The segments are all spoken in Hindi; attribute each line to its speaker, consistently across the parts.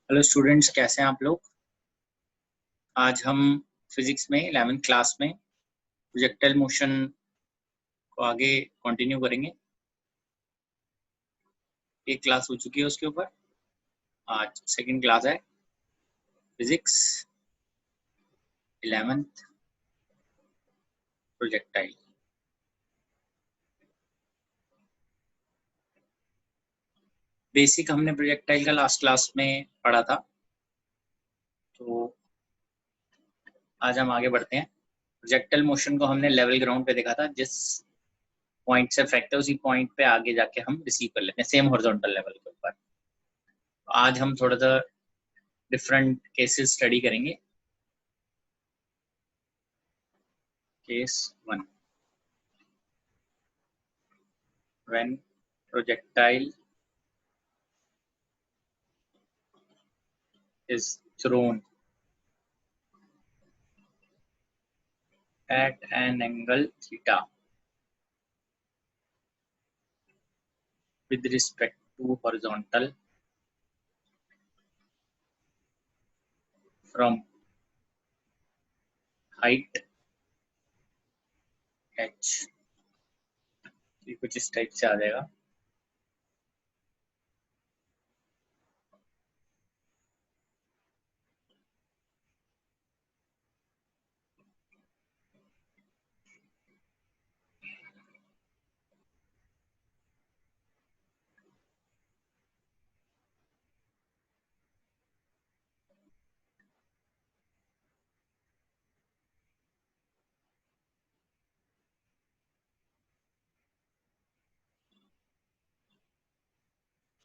Speaker 1: हेलो स्टूडेंट्स, कैसे हैं आप लोग। आज हम फिजिक्स में 11th क्लास में प्रोजेक्टाइल मोशन को आगे कंटिन्यू करेंगे। एक क्लास हो चुकी है उसके ऊपर, आज सेकंड क्लास है फिजिक्स 11th प्रोजेक्टाइल। बेसिक हमने प्रोजेक्टाइल का लास्ट क्लास में पढ़ा था, तो आज हम आगे बढ़ते हैं। प्रोजेक्टाइल मोशन को हमने लेवल ग्राउंड पे देखा था, जिस पॉइंट से इफेक्ट है उसी पॉइंट पे आगे जाके हम रिसीव कर लेते हैं, सेम हॉरिजॉन्टल लेवल के ऊपर। आज हम थोड़ा सा डिफरेंट केसेस स्टडी करेंगे। Case 1, when projectile is thrown at an angle theta with respect to horizontal from height h। ये कुछ इस टाइप से आ जाएगा।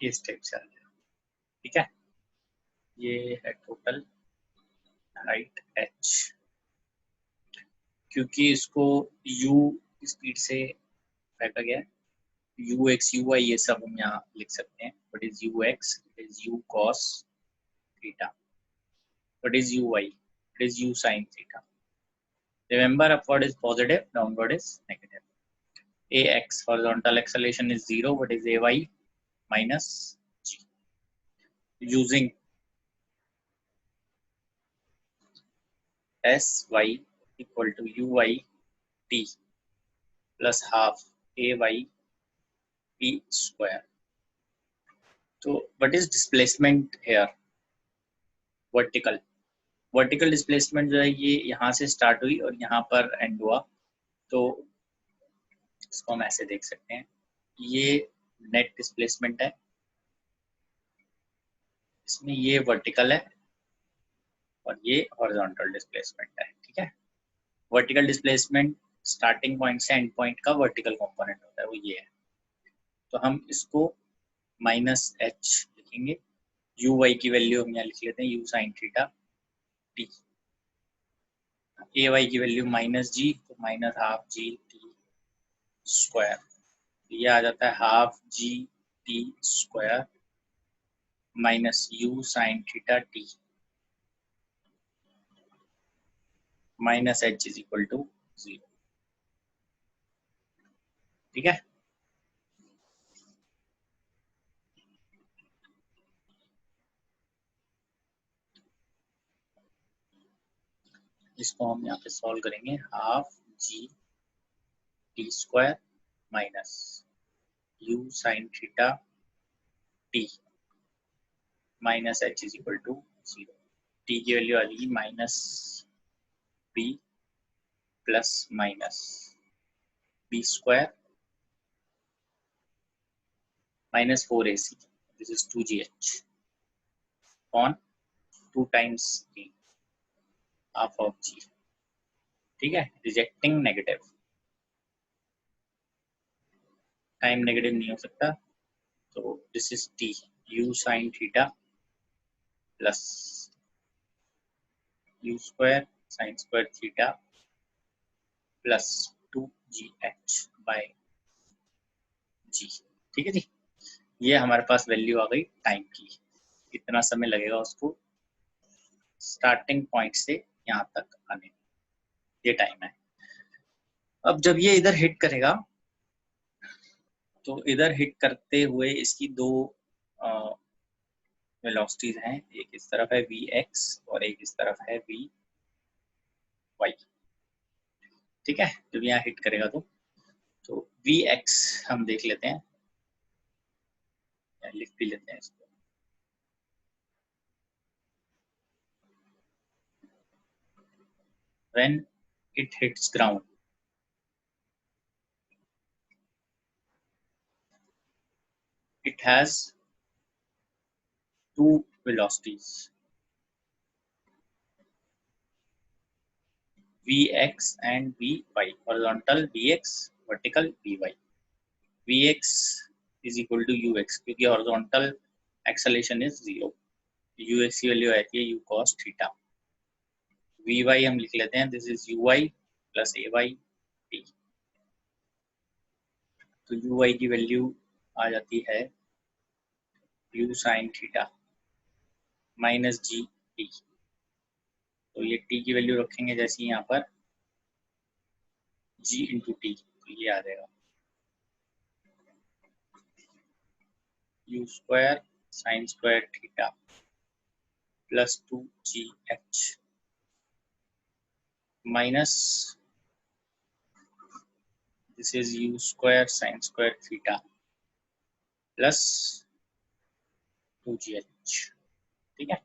Speaker 1: इस टाइप से आ जाएगा, ठीक है। ये है टोटल हाइट h, क्योंकि इसको u स्पीड से फेंका गया है। ux uy ये सब हम यहाँ लिख सकते हैं। What is ux? It is u cos theta। What is uy? It is u sin theta। Remember, upward is positive, downward is negative. Ax horizontal acceleration is 0. What is Ay? Minus g. Using Sy equal to Uy t plus half Ay p square. So what is displacement here? Vertical. Vertical displacement जो है ये यहाँ से स्टार्ट हुई और यहाँ पर एंड हुआ, तो इसको हम ऐसे देख सकते हैं। ये नेट डिस्प्लेसमेंट है, इसमें ये वर्टिकल है और ये हॉरिजॉन्टल डिस्प्लेसमेंट है, ठीक है। वर्टिकल डिस्प्लेसमेंट स्टार्टिंग पॉइंट से एंड पॉइंट का वर्टिकल कंपोनेंट होता है, वो ये है। तो हम इसको माइनस एच लिखेंगे। यू वाई की वैल्यू हम यहाँ लिख लेते हैं, U sine theta T. A Y की वैल्यू माइनस जी, तो minus half G T square. ये आ जाता है half G T square minus U sine theta T minus H is equal to 0, ठीक है। इसको हम यहाँ पे सॉल्व करेंगे। Half G T square minus U sine theta T minus H is equal to 0। T की वैल्यू आ जाएगी minus B plus minus B square minus 4ac, this is 2gh on 2 times g, half of g, ठीक है। रिजेक्टिंग नेगेटिव, टाइम नेगेटिव नहीं हो सकता, तो this is t u sine theta plus U square sine square theta plus 2gh by g, ठीक है जी। ये हमारे पास वैल्यू आ गई टाइम की। इतना समय लगेगा उसको स्टार्टिंग पॉइंट से यहाँ तक आने, ये टाइम है। अब जब ये इधर हिट करेगा, तो इधर हिट करते हुए इसकी दो वेलोसिटीज हैं, एक इस तरफ है vx और एक इस तरफ है vy। ठीक है, जब यहाँ हिट करेगा तो vx हम देख लेते हैं, लिख भी लेते हैं इसको। When it hits ground, it has two velocities, vx and vy, horizontal vx, vertical vy। vx is equal to ux, क्योंकि horizontal acceleration is 0, ux की वैल्यू आती है u cos थीटा। vy हम लिख लेते हैं, this is uy plus ay t। तो uy की वैल्यू आ जाती है u sin theta minus G T. तो ये t की वैल्यू रखेंगे जैसे यहाँ पर g इंटू टी, तो ये आ जाएगा u square sine square theta plus 2gh minus this is u square sine square theta plus 2gh। ठीक है,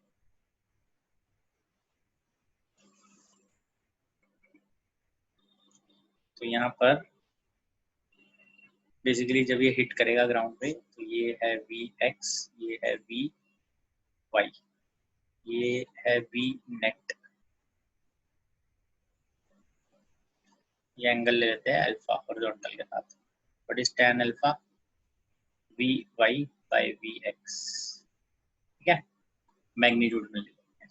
Speaker 1: तो यहाँ पर बेसिकली जब ये हिट करेगा ग्राउंड पे तो ये है vx, ये है vy, ये है v नेट। ये एंगल ले लेते हैं अल्फा हॉरिजॉन्टल के साथ, what is tan alpha, vy by vx। ठीक है, मैग्नीट्यूड में ले लेते हैं,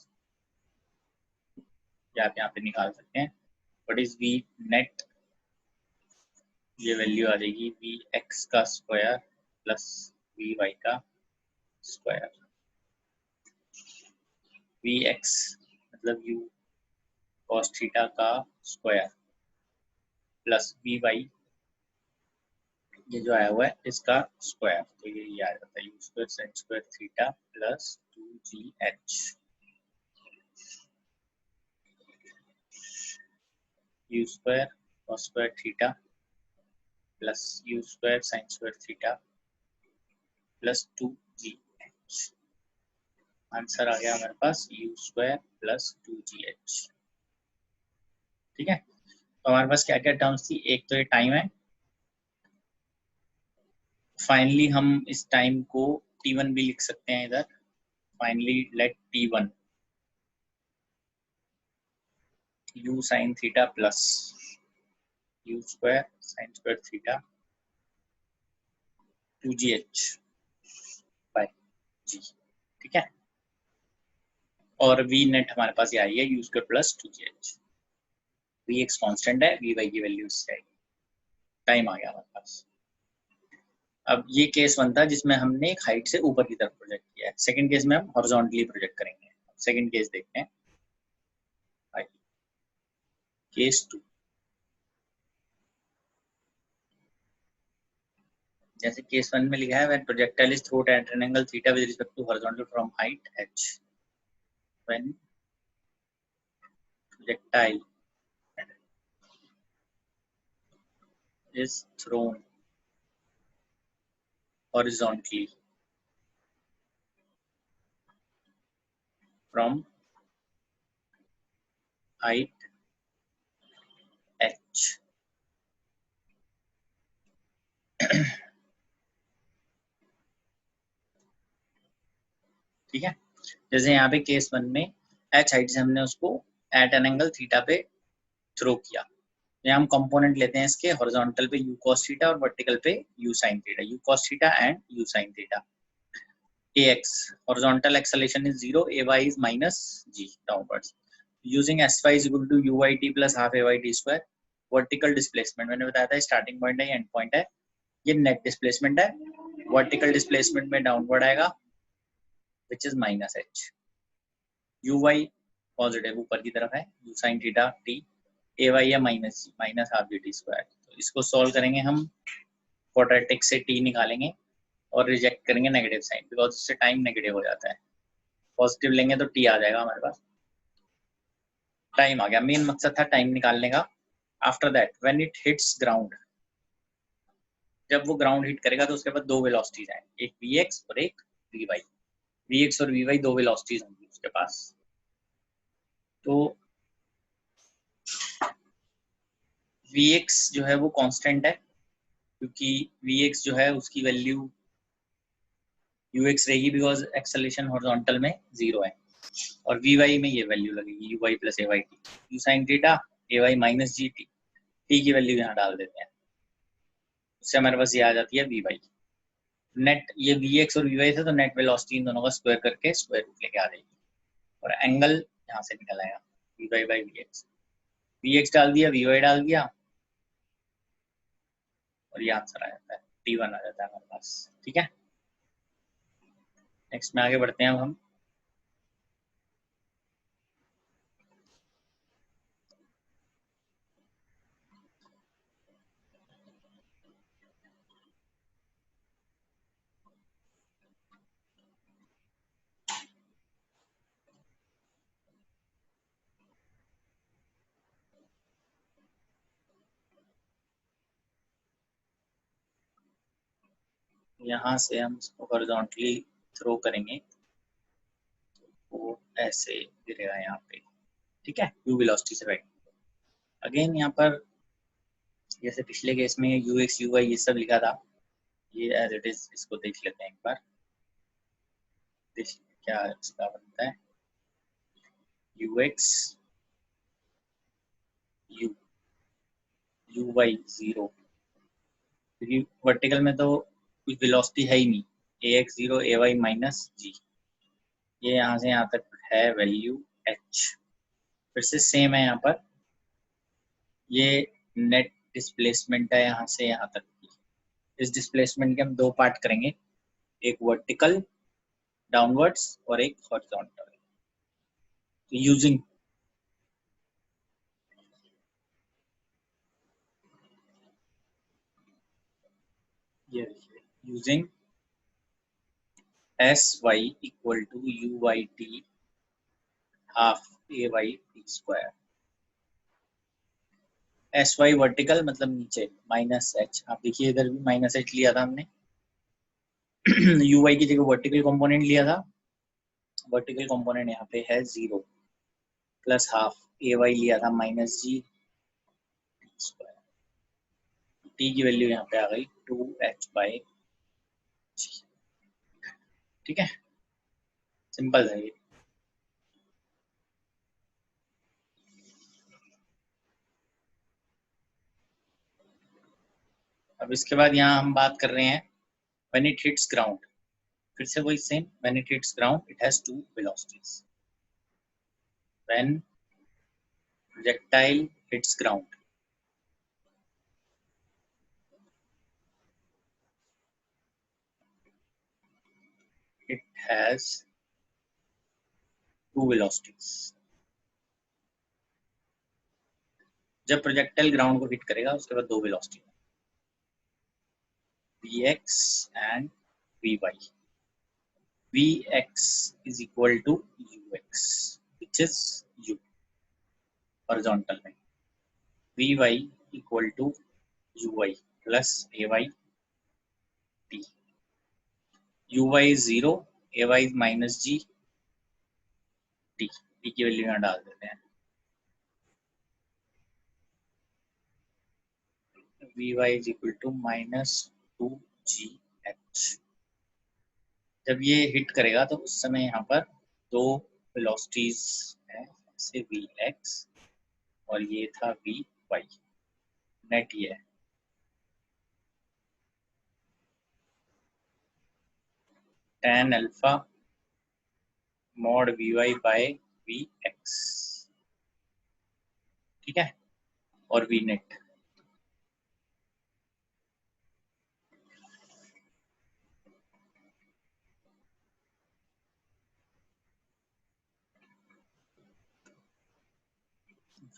Speaker 1: या आप यहाँ पे निकाल सकते हैं व्हाट इज v नेट। ये वैल्यू आ जाएगी vx का स्क्वायर प्लस vy का स्क्वायर। vx मतलब u cos थीटा का स्क्वायर प्लस vy, ये जो आया हुआ है इसका स्क्वायर, तो ये आ जाता है u square sine square theta plus 2gh। u square cos square theta plus u square sine square theta plus 2gh। Answer आ गया हमारे पास u स्क्वायर प्लस 2gh। ठीक है, तो हमारे पास क्या क्या टर्म्स थी, एक तो ये टाइम है, फाइनली हम इस टाइम को t1 भी लिख सकते हैं इधर, finally let t1 u sine theta plus u square sine square theta 2gh by g। ठीक है, और v नेट हमारे पास ये आई है u square plus 2gh। vx constant है, vy की वैल्यू इससे आएगी। टाइम आ गया हमारे पास। अब ये केस 1 था जिसमें हमने एक हाइट से ऊपर की तरफ प्रोजेक्ट किया है। सेकंड केस में हम हॉरिजॉन्टली प्रोजेक्ट करेंगे। सेकंड केस देखते हैं, केस 2। जैसे केस 1 में लिखा है, when projectile is thrown at an angle theta with respect to horizontal from height h, when projectile is thrown horizontally from height h। ठीक है, जैसे यहाँ पे केस 1 में h हाइट से हमने उसको एट एन एंगल थीटा पे थ्रो किया। यहाँ हम कंपोनेंट लेते हैं इसके, हॉरिजॉन्टल पे u cos थीटा और वर्टिकल पे u sin theta, u cos theta and u sin theta. ax horizontal acceleration is 0, ay is minus g downwards, using sy is equal to uyt plus half ayt square। Vertical displacement मैंने बताया था स्टार्टिंग पॉइंट है, एंड पॉइंट है, ये नेट डिस्प्लेसमेंट है। वर्टिकल डिस्प्लेसमेंट में डाउनवर्ड आएगा which is minus h। uy positive ऊपर की तरफ है, u sin theta t, ay है minus g, minus half G T square. तो इसको सॉल्व करेंगे हम, क्वाड्रेटिक से t निकालेंगे और रिजेक्ट करेंगे नेगेटिव साइन, बिकॉज इससे टाइम नेगेटिव हो जाता है। पॉजिटिव लेंगे तो टी आ जाएगा हमारे पास। टाइम आ गया, मेन मकसद था टाइम निकालने का। After that when it hits ground, जब वो ग्राउंड हिट करेगा तो उसके बाद दो वेलोसिटीज हैं, एक vx और एक vy। vx और vy दो वेलोसिटीज होंगी उसके पास। तो vx जो है वो कांस्टेंट है, क्योंकि vx जो है उसकी वैल्यू ux रहेगी, बिकॉज एक्सेलरेशन हॉरिजॉन्टल में 0 है, और vy में ये वैल्यू लगेगी uy plus ay t, u sin theta ay minus G T. T की वैल्यू यहाँ डाल देते हैं, उससे हमारे पास ये आ जाती है vy। नेट ये vx और vy थे, तो नेट वेलोसिटी इन दोनों का स्क्वायर करके स्क्वायर रूट लेके आ जाएगी, और एंगल यहाँ से निकल आएगा vy बाई vx। vx डाल दिया, vy डाल दिया, और ये आंसर आ जाता है, t1 आ जाता है हमारे पास। ठीक है, नेक्स्ट में आगे बढ़ते हैं अब हम। यहाँ से हम इसको हॉरिजॉन्टली थ्रो करेंगे, वो ऐसे गिरेगा यहाँ पे। ठीक है, u वेलोसिटी से राइट। अगेन यहाँ पर जैसे पिछले केस में ux uy ये सब लिखा था, ये एज इट इज इसको देख लेते हैं एक बार। क्या इसका बनता है, ux u uy 0, क्योंकि वर्टिकल में तो कुछ वेलोसिटी है ही नहीं, ax 0 ay माइनस जी, ये यहाँ से यहाँ तक है वैल्यू h। फिर से सेम है यहाँ पर, ये नेट डिस्प्लेसमेंट है यहाँ से यहाँ तक की। इस डिस्प्लेसमेंट के हम दो पार्ट करेंगे, एक वर्टिकल डाउनवर्ड्स और एक हॉरिजॉन्टल। तो using using S Y equal to U Y T half A Y T square. S Y vertical मतलब नीचे, माइनस एच, आप देखिए इधर भी माइनस एच लिया था हमने यू वाई की जगह वर्टिकल कंपोनेंट लिया था, वर्टिकल कंपोनेंट यहाँ पे है 0, प्लस हाफ ए वाई लिया था माइनस जी स्क्वायर। टी की वैल्यू यहाँ पे आ गई 2h बाई जी। ठीक है, सिंपल है ये। अब इसके बाद यहाँ हम बात कर रहे हैं व्हेन इट हिट्स ग्राउंड। फिर से वही same, when it hits ground it has two velocities. When projectile hits ground it has two velocities. जब प्रोजेक्टाइल ग्राउंड को हिट करेगा उसके बाद दो velocity, vx and vy। vx is equal to ux which is u horizontal में, vy equal to uy plus ay t। uy is 0, ay is minus g t। t की वैल्यू यहाँ डाल देते हैं, vy is equal to minus 2gh। जब ये हिट करेगा तो उस समय यहाँ पर दो वेलोसिटीज है, जैसे vx और ये था vy। नेट ये है tan alpha mod vy by vx। ठीक है, और v net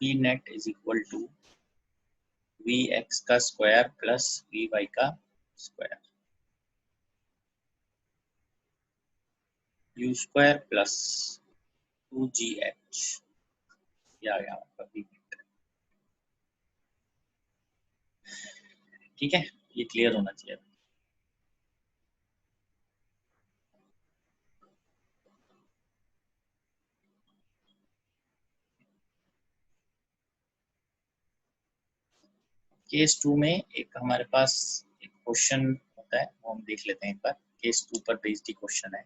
Speaker 1: v net is equal to vx का स्क्वायर प्लस vy का square. u square plus 2gh आ गया आपका। ठीक है, ये क्लियर होना चाहिए। केस 2 में एक हमारे पास एक क्वेश्चन होता है, वो हम देख लेते हैं एक बार। केस 2 पर बेस्ड क्वेश्चन है।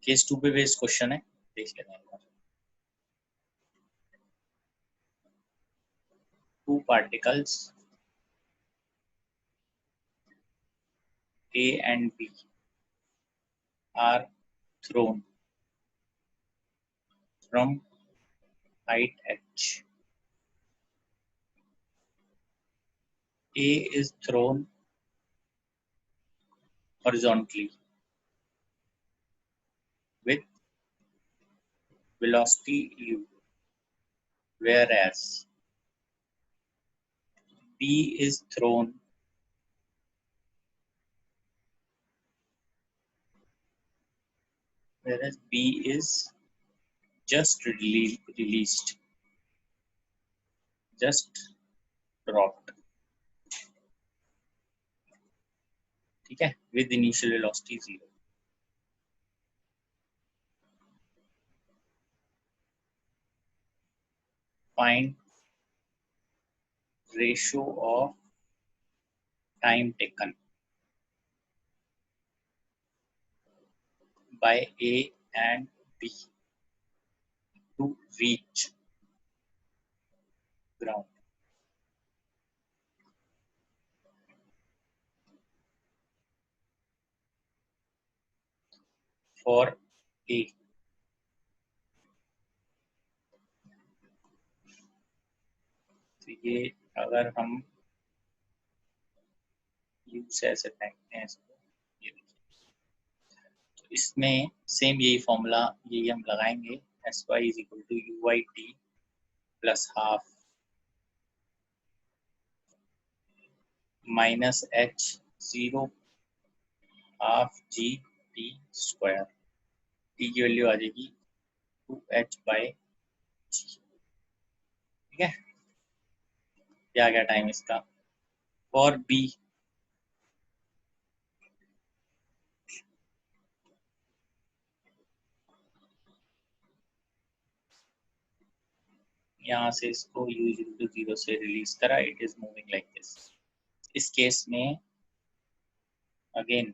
Speaker 1: केस 2 पे बेस्ड क्वेश्चन है, देख लेते हैं एक बार। Two particles A and B are thrown from height h. A is thrown horizontally with velocity u, whereas B is thrown just released, just dropped. ठीक है, with initial velocity 0. Find ratio of time taken by A and B to reach ground. For A, तो ये अगर हम u से ऐसे फेंकते हैं इसको, ये तो इसमें सेम यही फॉर्मूला यही हम लगाएंगे। sy is equal to U I T plus half minus H 0 half G T square. टी की वैल्यू आ जाएगी 2h बाई जी। ठीक है, क्या क्या टाइम इसका। फॉर बी, यहाँ से इसको u इक्वल टू 0 से रिलीज करा, it is moving like this. इस केस में again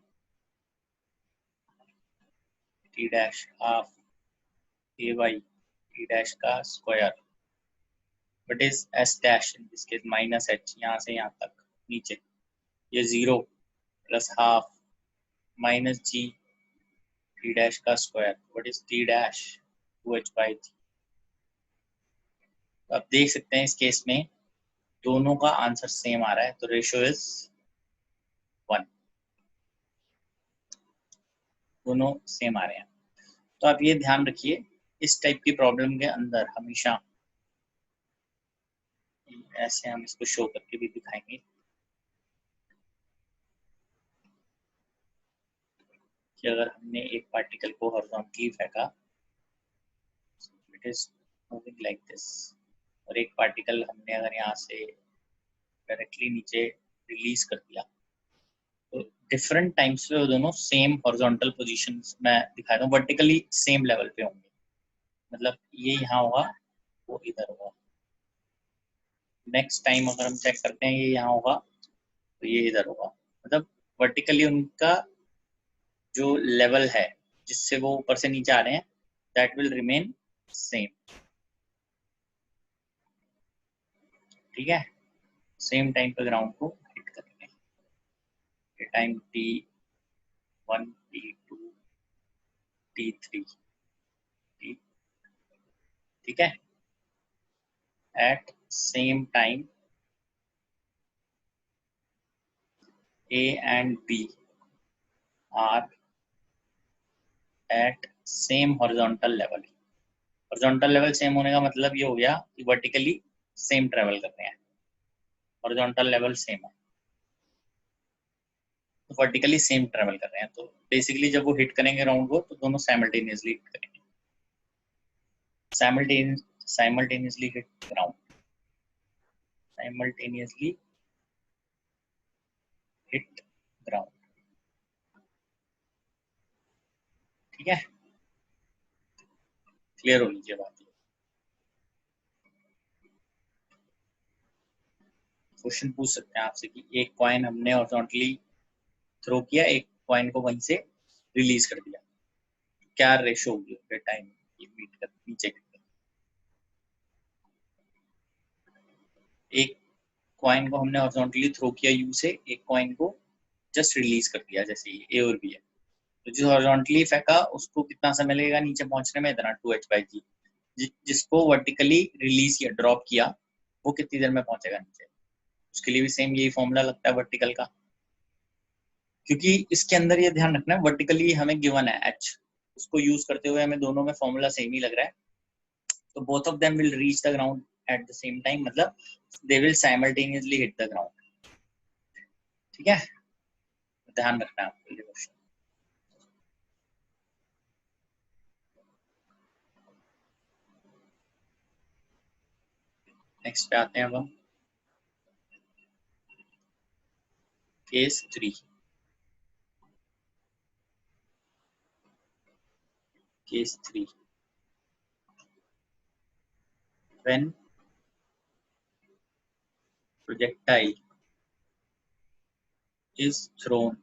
Speaker 1: T dash half A Y T dash का square, but is S dash in this case minus H, यहाँ से यहाँ तक नीचे ये 0 plus half minus G T dash का square, what is T dash 2h by G. आप देख सकते हैं इस केस में दोनों का आंसर सेम आ रहा है, तो रेशियो इज 1, दोनों सेम आ रहे हैं। तो आप ये ध्यान रखिए, इस टाइप की प्रॉब्लम के अंदर हमेशा ऐसे हम इसको शो करके भी दिखाएंगे कि अगर हमने एक पार्टिकल को हॉरिजॉन्टली फेंका, it is moving like this, और एक पार्टिकल हमने अगर यहाँ से डायरेक्टली नीचे रिलीज कर दिया, तो डिफरेंट टाइम्स पे वो दोनों सेम हॉरिजॉन्टल पोजीशंस में दिखा रहा हूँ, वर्टिकली सेम लेवल पे होंगे। मतलब ये यहाँ होगा, वो इधर होगा। नेक्स्ट टाइम अगर हम चेक करते हैं ये यहाँ होगा, तो ये इधर होगा। मतलब वर्टिकली उनका जो लेवल है जिससे वो ऊपर से नीचे आ रहे हैं, दैट विल रिमेन सेम। ठीक है, सेम टाइम पे ग्राउंड को हिट करेंगे। ये time t1 t2 t3 t, ठीक है। At same time A and B are at same horizontal level। horizontal level same होने का मतलब ये हो गया कि वर्टिकली सेम ट्रेवल कर रहे हैं, हॉरिजॉन्टल लेवल सेम है, तो वर्टिकली सेम ट्रेवल कर रहे हैं। तो बेसिकली जब वो हिट करेंगे राउंड को तो दोनों साइमल्टेनियसली हिट करेंगे, simultaneously hit ground, simultaneously hit ground. ठीक है, क्लियर हो लीजिए बात। क्वेश्चन पूछ सकते हैं आपसे कि एक कॉइन हमने हॉरिजॉन्टली थ्रो किया, एक कॉइन को वहीं से रिलीज कर दिया, क्या रेशो होगी उसके टाइम मीट कर नीचे कर। एक कॉइन को हमने हॉरिजॉन्टली थ्रो किया यू से, एक कॉइन को जस्ट रिलीज कर दिया, जैसे ये ए और बी है, तो जो हॉरिजॉन्टली फेंका उसको कितना समय लगेगा नीचे पहुंचने में, इतना 2h/g। जिसको वर्टिकली रिलीज किया, ड्रॉप किया, वो कितनी देर में पहुंचेगा नीचे, उसके लिए भी सेम यही फॉर्मूला लगता है वर्टिकल का, क्योंकि इसके अंदर ये ध्यान रखना है वर्टिकली हमें गिवन है h, उसको यूज करते हुए हमें दोनों में फॉर्मूला सेम ही लग रहा है, तो both of them will reach the ground at the same time, मतलब they will simultaneously hit the ground. ठीक है, ध्यान रखना है आपको ये क्वेश्चन। नेक्स्ट पे आते हैं अब हम case 3। Case 3, when projectile is thrown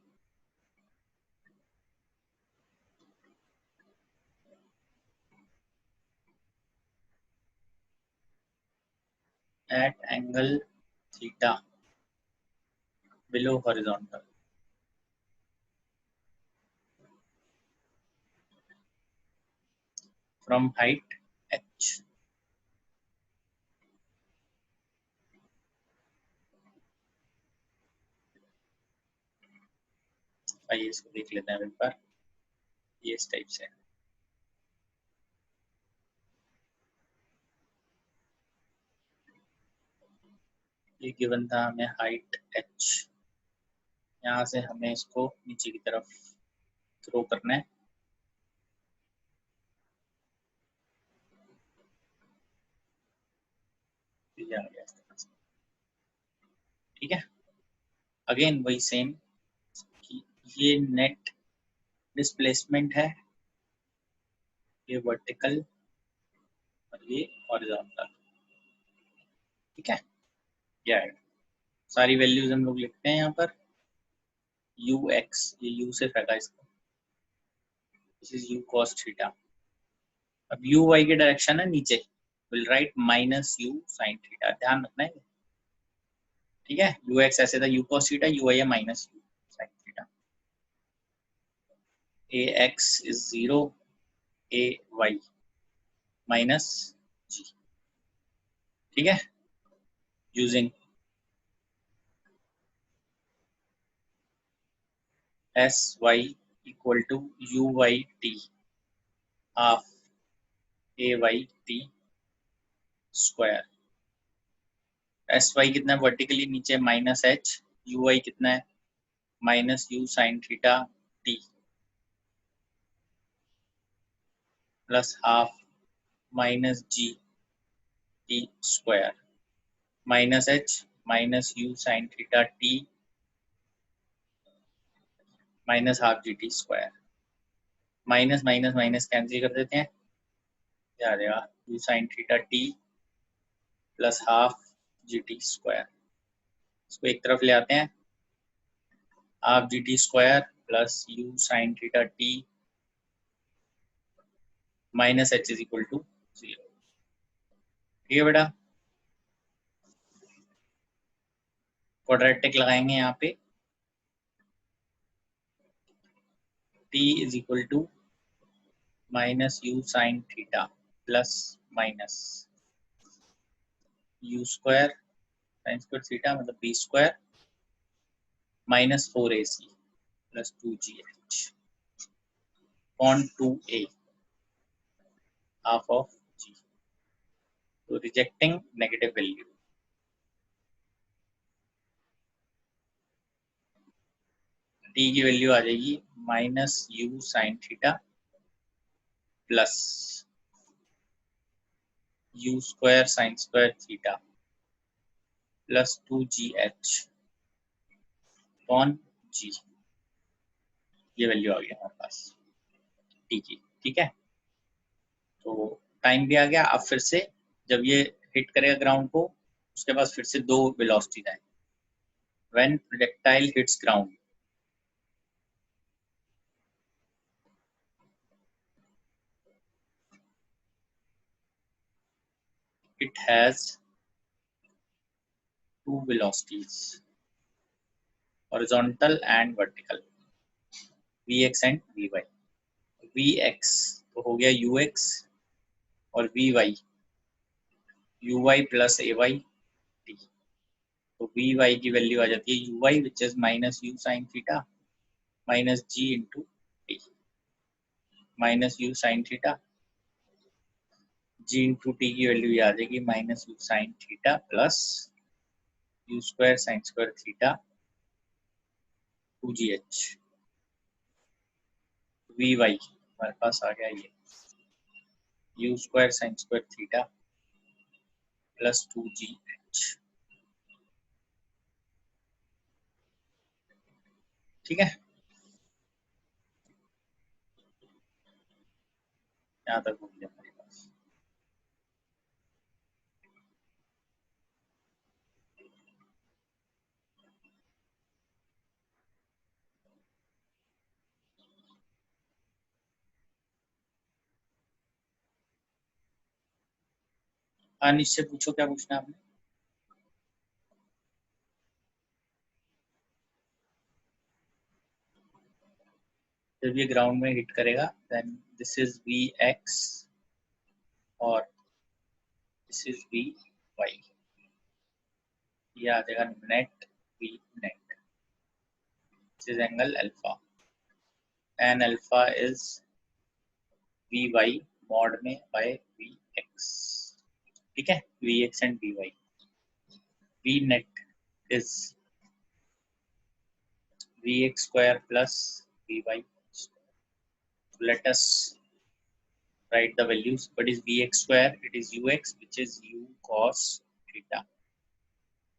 Speaker 1: at angle theta below horizontal from height h, आइए इसको देख लेते हैं एक बार, ये इस टाइप से, ये गिवन था हमें हाइट h, यहाँ से हमें इसको नीचे की तरफ थ्रो करना है, ये आ गया। ठीक है, अगेन वही सेम कि ये नेट डिस्प्लेसमेंट है, ये वर्टिकल और ये हॉरिजॉन्टल। ठीक है, ये आएगा, सारी वैल्यूज हम लोग लिखते हैं यहाँ पर, यू एक्स, ये यू से फेंका इसको, this is U cos theta, अब यू वाई की डायरेक्शन है नीचे, will write minus U sine theta, ध्यान रखना है। ठीक है, यू एक्स ऐसे था U cos theta, U Y है minus U sine theta, A X is 0, A Y minus G. ठीक है, using S Y equal to U Y T half A Y T square, S Y कितना है वर्टिकली नीचे माइनस एच, यू वाई कितना है minus U sine theta T plus half minus G T square, minus H minus U sine theta T minus half G T square, minus minus minus cancel कर देते हैं, क्या आ जाएगा U sine theta T plus half G T square, इसको एक तरफ ले आते हैं, half G T square plus U sine theta T minus H is equal to 0। ठीक है बेटा, क्वाड्रेटिक लगाएंगे यहाँ पे, t is equal to minus U sine theta plus minus U square sine square theta मतलब B square minus 4ac plus 2gh upon 2a half of g, तो तो रिजेक्टिंग नेगेटिव वैल्यू, टी की वैल्यू आ जाएगी -u sin theta plus u square sin square theta plus 2gh upon g। ये वैल्यू आ गया हमारे पास टी की, ठीक है। तो टाइम भी आ गया। अब फिर से जब ये हिट करेगा ग्राउंड को, उसके पास फिर से दो वेलोसिटीज हैं। When projectile hits ground, it has two velocities, horizontal and vertical, vx and vy। vx तो हो गया ux और vy uy plus ay t। तो vy की वैल्यू आ जाती है uy which is -u sin theta minus g into t, -u sin theta, g into t की वैल्यू ये आ जाएगी -u sin theta plus u square sin square theta 2gh। vy हमारे पास आ गया ये u square sin square theta plus 2gh, ठीक है। यहाँ तक हो गया हमारे पास। अनिश से पूछो क्या पूछना है आपने। जब ये ग्राउंड में हिट करेगा देन दिस इज vx और दिस इज vy, ये आ जाएगा net v net, this is angle alpha, an alpha is vy मॉड में बाय vx, ठीक है। vx and vy, v net is vx square plus vy square. So let us write the values. What is vx square? It is ux, which is u cos theta.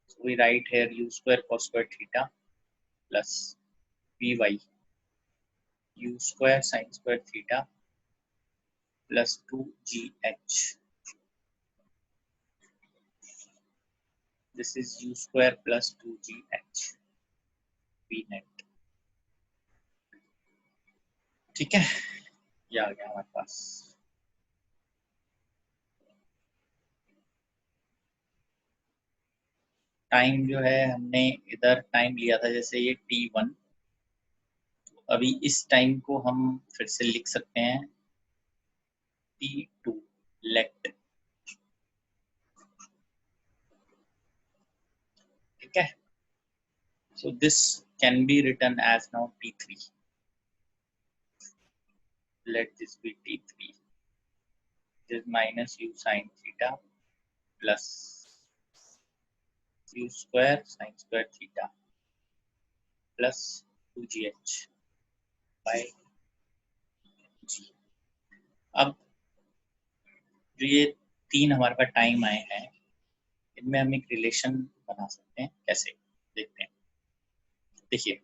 Speaker 1: So we write here u square cos square theta plus vy u square sin square theta plus 2gh. This is u square plus 2gh v net, ठीक है। ये आ गया हमारे पास। टाइम जो है हमने इधर टाइम लिया था जैसे ये t1, अभी इस टाइम को हम फिर से लिख सकते हैं t2 लेट, ठीक है। So this can be written as now t3. Let this be t3. This is minus u sin theta plus u square sin square theta plus 2gh by g। अब जो ये तीन हमारे पास टाइम आए हैं, इनमें हम एक रिलेशन बना सकते हैं। कैसे देखते हैं। देखिए,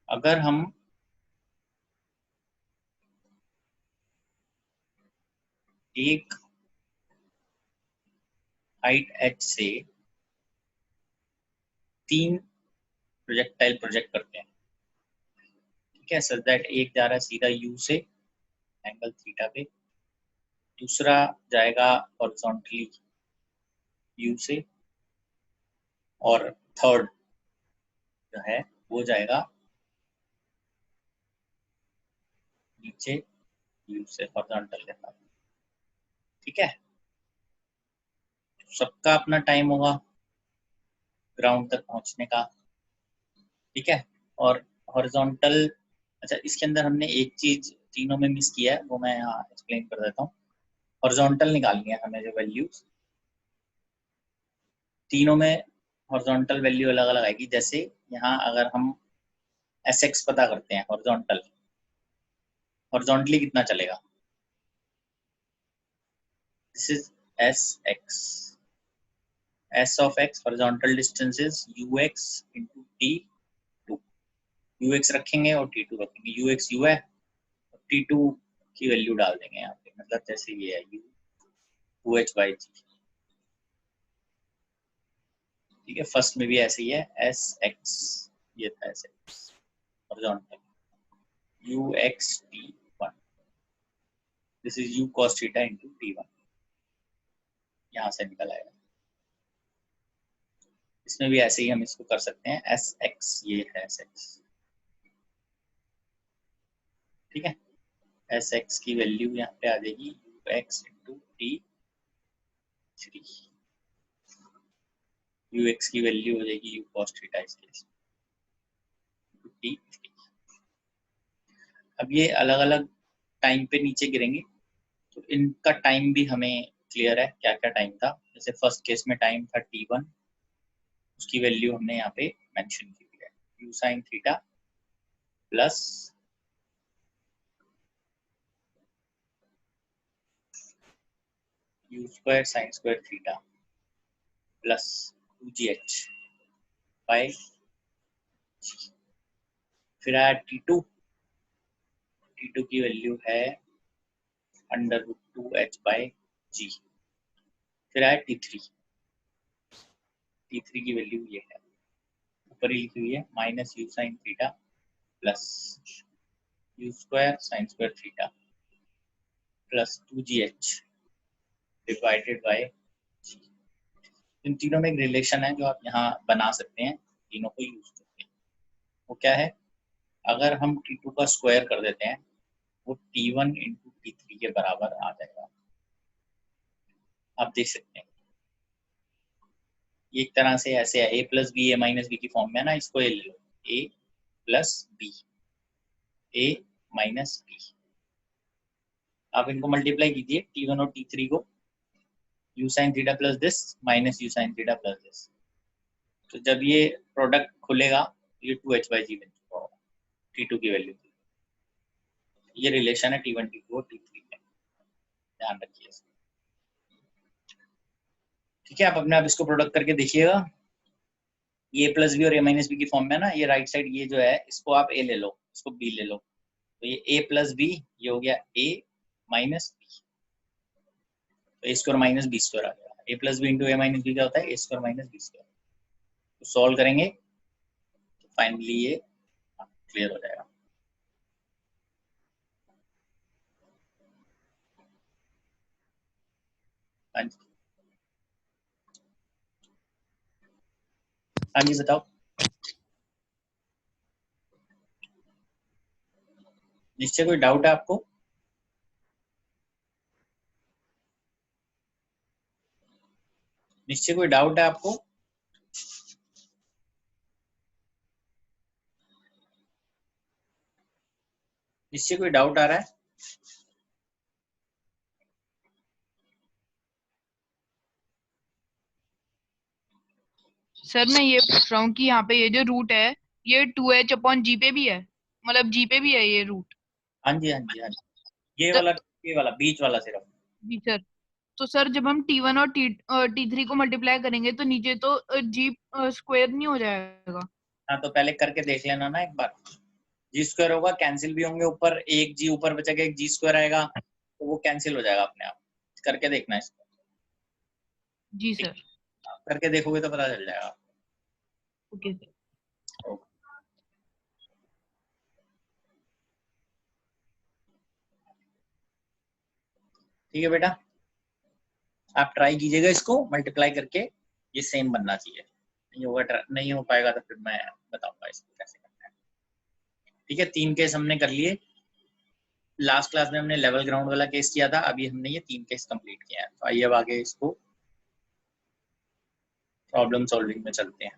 Speaker 1: अगर हम एक हाइट h से तीन प्रोजेक्टाइल प्रोजेक्ट करते हैं, ठीक है, सच दैट एक जा रहा है सीधा u से एंगल थीटा पे, दूसरा जाएगा हॉरिजॉन्टली u से, और थर्ड जो है वो जाएगा नीचे u से हॉरिजॉन्टल के साथ, ठीक है। सबका अपना टाइम होगा ग्राउंड तक पहुंचने का, ठीक है। और हॉरिजॉन्टल, अच्छा इसके अंदर हमने एक चीज तीनों में मिस किया है, वो मैं यहाँ एक्सप्लेन कर देता हूँ। हॉरिजॉन्टल निकालनी है हमें जो वैल्यूज, तीनों में हॉरिजॉन्टल वैल्यू अलग अलग आएगी। जैसे यहाँ अगर हम Sx पता करते हैं हॉरिजॉन्टली कितना चलेगा, this is Sx, S of x horizontal distance is ux into t2, ux रखेंगे और t2 रखेंगे, ux u है और t2 की वैल्यू डाल देंगे यहाँ पे, मतलब जैसे ये है u 2h by g, ठीक है। फर्स्ट में भी ऐसे ही है Sx, ये था Sx horizontal, ux t1, this is u cos theta into t1, यहाँ से निकल आएगा। इसमें भी ऐसे ही हम इसको कर सकते हैं, Sx ये है Sx, ठीक है। Sx की वैल्यू यहाँ पे आ जाएगी ux into t3, ux की वैल्यू हो जाएगी u cos थीटा इस केस में t3। अब ये अलग अलग टाइम पे नीचे गिरेंगे, तो इनका टाइम भी हमें क्लियर है क्या क्या टाइम था। जैसे फर्स्ट केस में टाइम था t1, उसकी वैल्यू हमने यहाँ पे मेंशन की है, u sin theta plus u square sin square theta plus 2gh by g। फिर आया t2, t2 की वैल्यू है √2h बाय g। फिर आया t3, t3 की वैल्यू ये है, ऊपर ही लिखी हुई है, minus u sin theta plus u square sin square theta plus 2gh divided by g। इन तीनों में एक रिलेशन है जो आप यहाँ बना सकते हैं, तीनों को यूज करके। वो क्या है, अगर हम t2 का स्क्वायर कर देते हैं वो t1 into t3 के बराबर आ जाएगा। आप देख सकते हैं ये एक तरह से ऐसे है, a plus B A minus B की फॉर्म में है ना, इसको ये ले लो, a plus B, a minus B. आप इनको मल्टीप्लाई कीजिए t1 और t3 को, u sin theta plus this minus u sin theta plus this, तो जब ये प्रोडक्ट खुलेगा ये 2h by g बन चुका होगा t2 की वैल्यू। ये रिलेशन है t1 t2 और t3 में, ध्यान रखिए। ठीक है, आप अपने आप इसको प्रोडक्ट करके देखिएगा। ए प्लस बी और ए माइनस बी की फॉर्म में ना, ये राइट साइड ये जो है इसको आप ए ले लो, इसको बी ले लो, तो ये ए प्लस बी, ये हो गया ए माइनस बी, तो ए स्क्वायर माइनस बी स्क्वायर आ गया। ए प्लस बी इंटू ए माइनस बी क्या होता है, ए स्क्वायर माइनस बी स्क्वायर। तो सॉल्व करेंगे तो फाइनली ये क्लियर हो जाएगा। हाँ जी, हाँ जी बताओ, निश्चय कोई डाउट है आपको? निश्चय कोई डाउट है आपको? निश्चय कोई डाउट आ रहा है?
Speaker 2: सर मैं ये पूछ रहा हूँ कि यहाँ पे ये जो रूट है ये 2h अपॉन जी पे भी है, मतलब जी पे भी है ये रूट?
Speaker 1: हाँ जी हाँ जी हाँ जी,
Speaker 2: तो
Speaker 1: ये वाला बीच वाला सिर्फ।
Speaker 2: जी सर, तो सर जब हम t1 और t3 को मल्टीप्लाई करेंगे तो नीचे तो जी स्क्वायर नहीं हो जाएगा?
Speaker 1: हाँ तो पहले करके देख लेना ना एक बार, जी स्क्वायर होगा, कैंसिल भी होंगे, ऊपर एक जी ऊपर बचेगा, एक जी स्क्वायर आएगा, तो वो कैंसिल हो जाएगा अपने आप। करके देखना इसको,
Speaker 2: जी
Speaker 1: ठीक,
Speaker 2: सर।
Speaker 1: करके देखोगे तो पता चल जाएगा।
Speaker 2: Okay sir.
Speaker 1: ओके। ठीक है बेटा, आप ट्राई कीजिएगा इसको मल्टीप्लाई करके, ये सेम बनना चाहिए। नहीं होगा, नहीं हो पाएगा तो फिर मैं बताऊंगा इसको कैसे करना है। ठीक है, 3 केस हमने कर लिए। लास्ट क्लास में हमने लेवल ग्राउंड वाला केस किया था, अभी हमने ये 3 केस कंप्लीट किया है। तो आइए अब आगे इसको प्रॉब्लम सॉल्विंग में चलते हैं।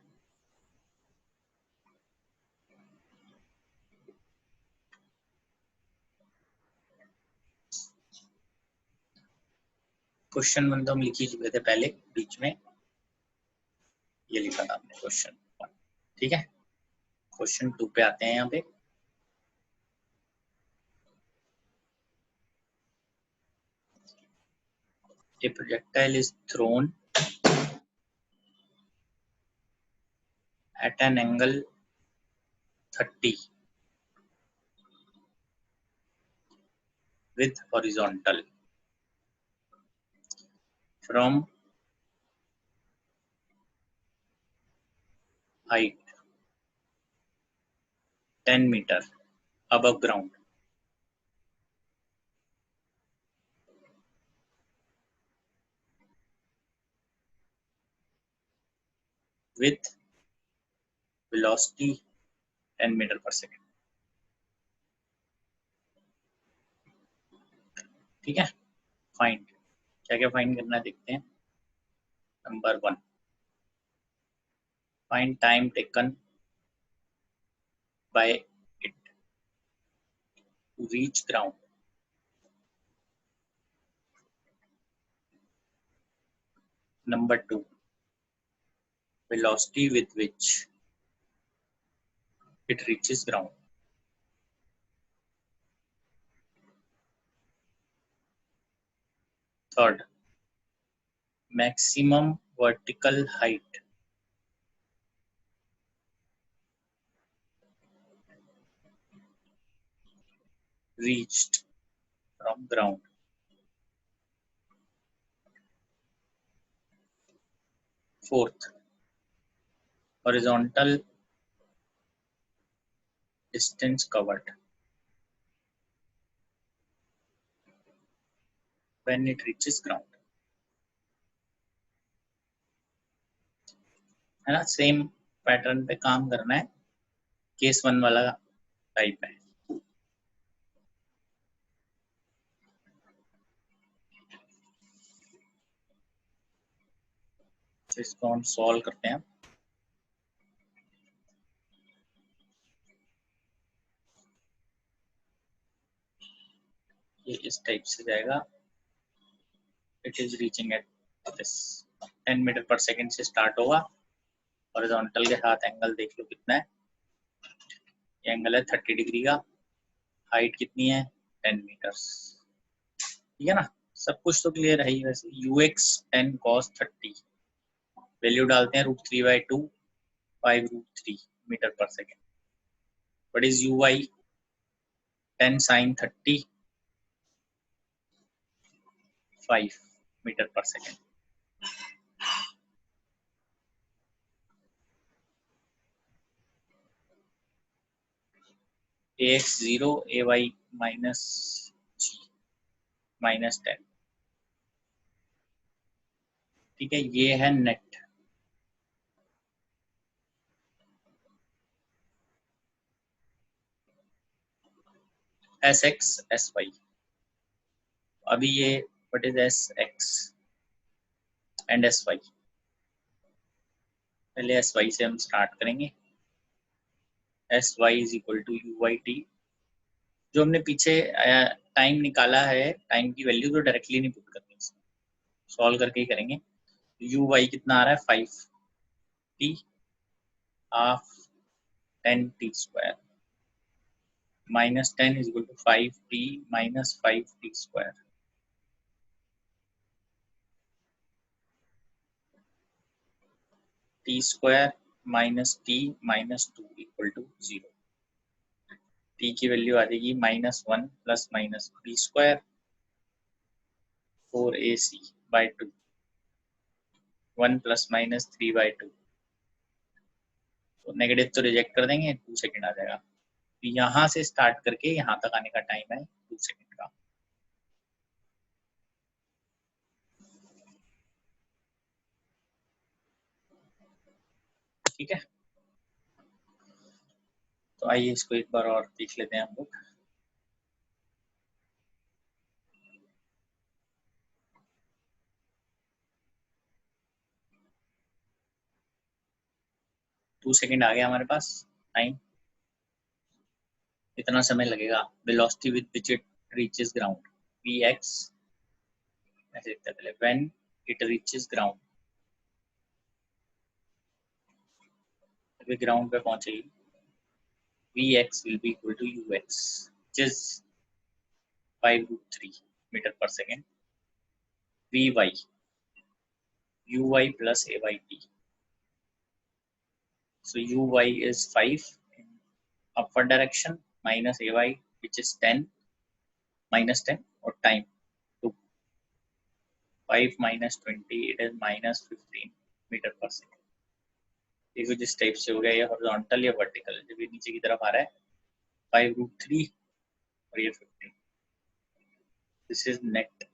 Speaker 1: क्वेश्चन 1 तो हम लिख ही चुके थे पहले बीच में, ये लिखा था हमने क्वेश्चन 1, ठीक है। क्वेश्चन 2 पे आते हैं यहाँ पे। A projectile is thrown at an angle 30 with horizontal from height 10 meter above ground with velocity 10 meter per second, ठीक है। फाइंड, क्या क्या फाइंड करना है देखते हैं। Number 1, find time taken by it to reach ground. Number 2, velocity with which it reaches ground. Third, maximum vertical height reached from ground. Fourth, horizontal distance covered when it reaches ground. है ना, सेम पैटर्न पे काम करना है, केस 1 वाला टाइप है। तो इसको हम सॉल्व करते हैं। ये इस टाइप से जाएगा। It is reaching at this 10 metre per second से स्टार्ट होगा। हॉरिजॉन्टल के साथ एंगल देख लो कितना है, ये एंगल है 30 डिग्री का। हाइट कितनी है 10 मीटर्स, ठीक है ना। सब कुछ तो क्लियर है ही। वैसे ux 10 cos 30 वैल्यू डालते हैं √3/2 5√3 metre per second. What is uy 10 sin 30 5 metre per second. ax 0 ay minus g minus 10, ठीक है। ये है नेट। sx sy, अभी ये what is sx and sy। पहले sy से हम स्टार्ट करेंगे। sy is equal to uy_t। जो हमने पीछे टाइम निकाला है, टाइम की वैल्यू तो डायरेक्टली नहीं पुट करनी, सॉल्व करके ही करेंगे। uy कितना आ रहा है 5t half 10t square minus 10 is equal to 5t minus 5t square. t square minus t minus 2 equal to 0। t की वैल्यू आ जाएगी -1 plus minus b square 4ac by 2 1 plus minus 3/2। तो नेगेटिव तो रिजेक्ट कर देंगे, 2 सेकेंड आ जाएगा। तो यहाँ से स्टार्ट करके यहाँ तक आने का टाइम है 2 सेकेंड का। ठीक है, तो आइए इसको एक बार और देख लेते हैं हम लोग। टू सेकेंड आ गया हमारे पास टाइम। इतना समय लगेगा। Velocity with which it reaches ground vx, ऐसे लिखते हैं पहले, when it reaches ground way ground पे पहुंचेगी, Vx will be equal to Ux, which is 5√3 meter per second. Vy, Uy plus Ayt. So Uy is 5 in upward direction minus Ay, which is 10 minus 10 or time 2. 5 minus 20, it is minus 15 meter per second. ये कुछ इस टाइप से हो गया, ये हॉरिजॉन्टल या वर्टिकल, जब ये नीचे की तरफ आ रहा है 5√3 और ये 15. This is net.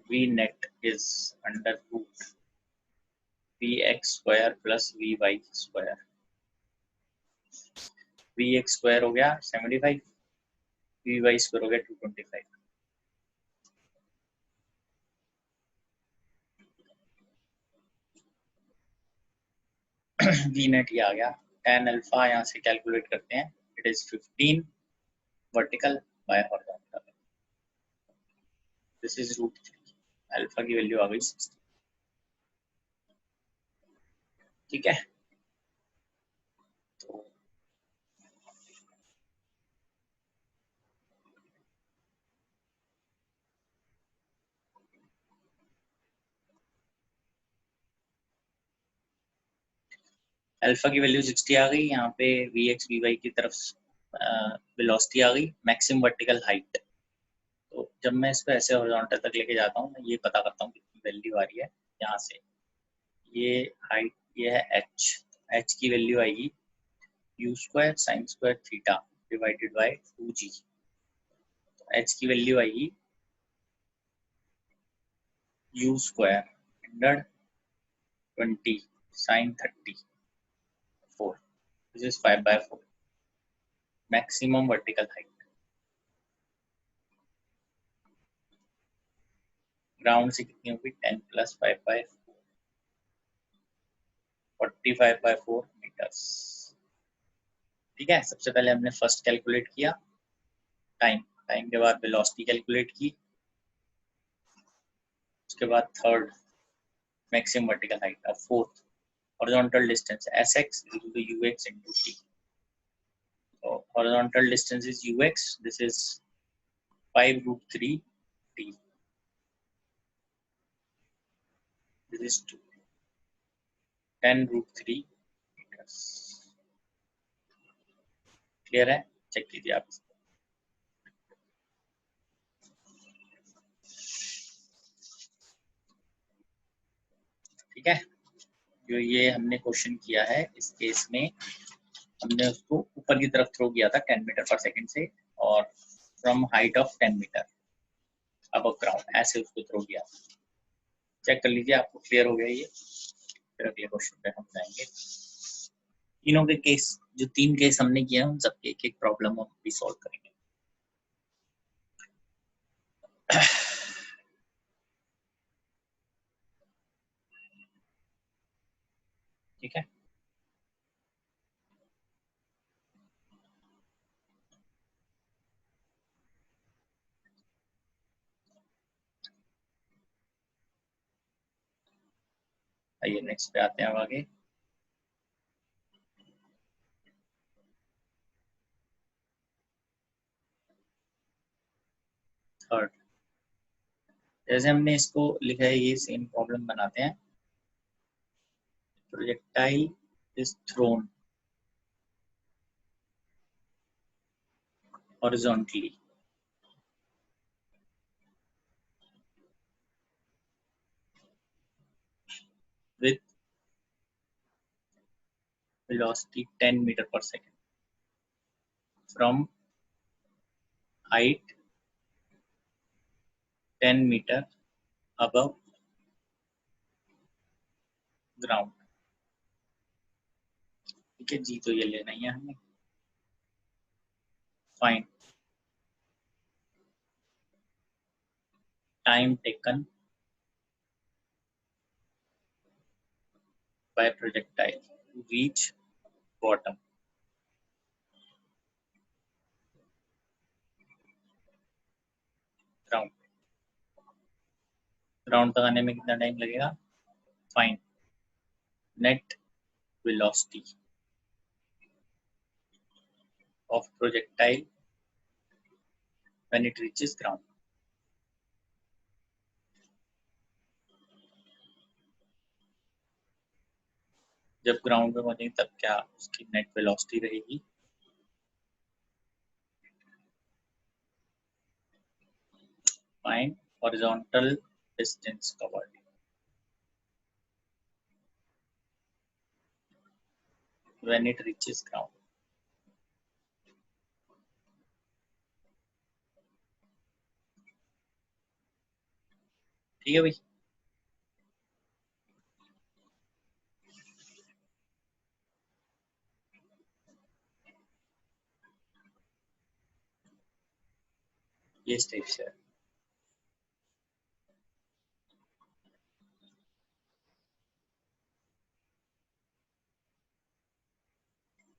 Speaker 1: V net is under root Vx square plus Vy square. Vx square हो गया 75, Vy square हो गया 225. V net ये आ गया, tan अल्फा यहाँ से कैलकुलेट करते हैं, it is 15 vertical bye horizontal. This is √3. Alpha की वैल्यू आ गई 60. ठीक है, तो अल्फा की वैल्यू 60 आ गई. यहाँ पे Vx Vy की तरफ वेलोसिटी आ गई, मैक्सिमम वर्टिकल हाइट. तो जब मैं इसको ऐसे हॉरिजॉन्टल तक लेके जाता हूँ, मैं ये पता करता हूँ कितनी वैल्यू आ रही है. यहाँ से ये हाइट, ये है h. h की वैल्यू आएगी u square sine square theta divided by 2g. तो h की वैल्यू आएगी u square 120 sine 34. This is 5/4 maximum vertical height. Ground से कितनी होगी 10 प्लस 5/4, 45/4 मीटर्स. ठीक है, सबसे पहले हमने फर्स्ट कैलकुलेट किया टाइम, टाइम के बाद वेलोसिटी कैलकुलेट की, उसके बाद थर्ड मैक्सिमम वर्टिकल हाइट, अब fourth horizontal distance Sx = Ux × t. So horizontal distance is Ux, this is 5√3 t. This is 10√3 meters. Clear है, चेक कीजिए आप. ठीक है, जो ये हमने क्वेश्चन किया है, इस केस में हमने उसको ऊपर की तरफ थ्रो किया था 10 मीटर पर सेकंड से, और फ्रॉम हाइट ऑफ 10 मीटर अब ग्राउंड, ऐसे उसको थ्रो किया. चेक कर लीजिए, आपको क्लियर हो गया ये. फिर अगले क्वेश्चन पे हम जाएंगे. तीनों के केस, जो 3 केस हमने किए हैं, उन सबके एक एक प्रॉब्लम हम भी सॉल्व करेंगे. ठीक है, आइए नेक्स्ट पे आते हैं अब आगे. थर्ड, जैसे हमने इसको लिखा है, ये सेम प्रॉब्लम बनाते हैं. Projectile is throne horizontally with velocity 10 meter per second from height 10 meter above ground. ठीक है जी, तो ये लेना ही है हमें. Find time taken by projectile to reach bottom. Ground, ground तक आने में कितना टाइम लगेगा. Fine net velocity of projectile when it reaches ground. जब ग्राउंड में पहुंचेंगे तब क्या उसकी नेट वेलोसिटी रहेगी? Find horizontal distance covered when it reaches ground. ठीक है भाई, ये स्टेप से है।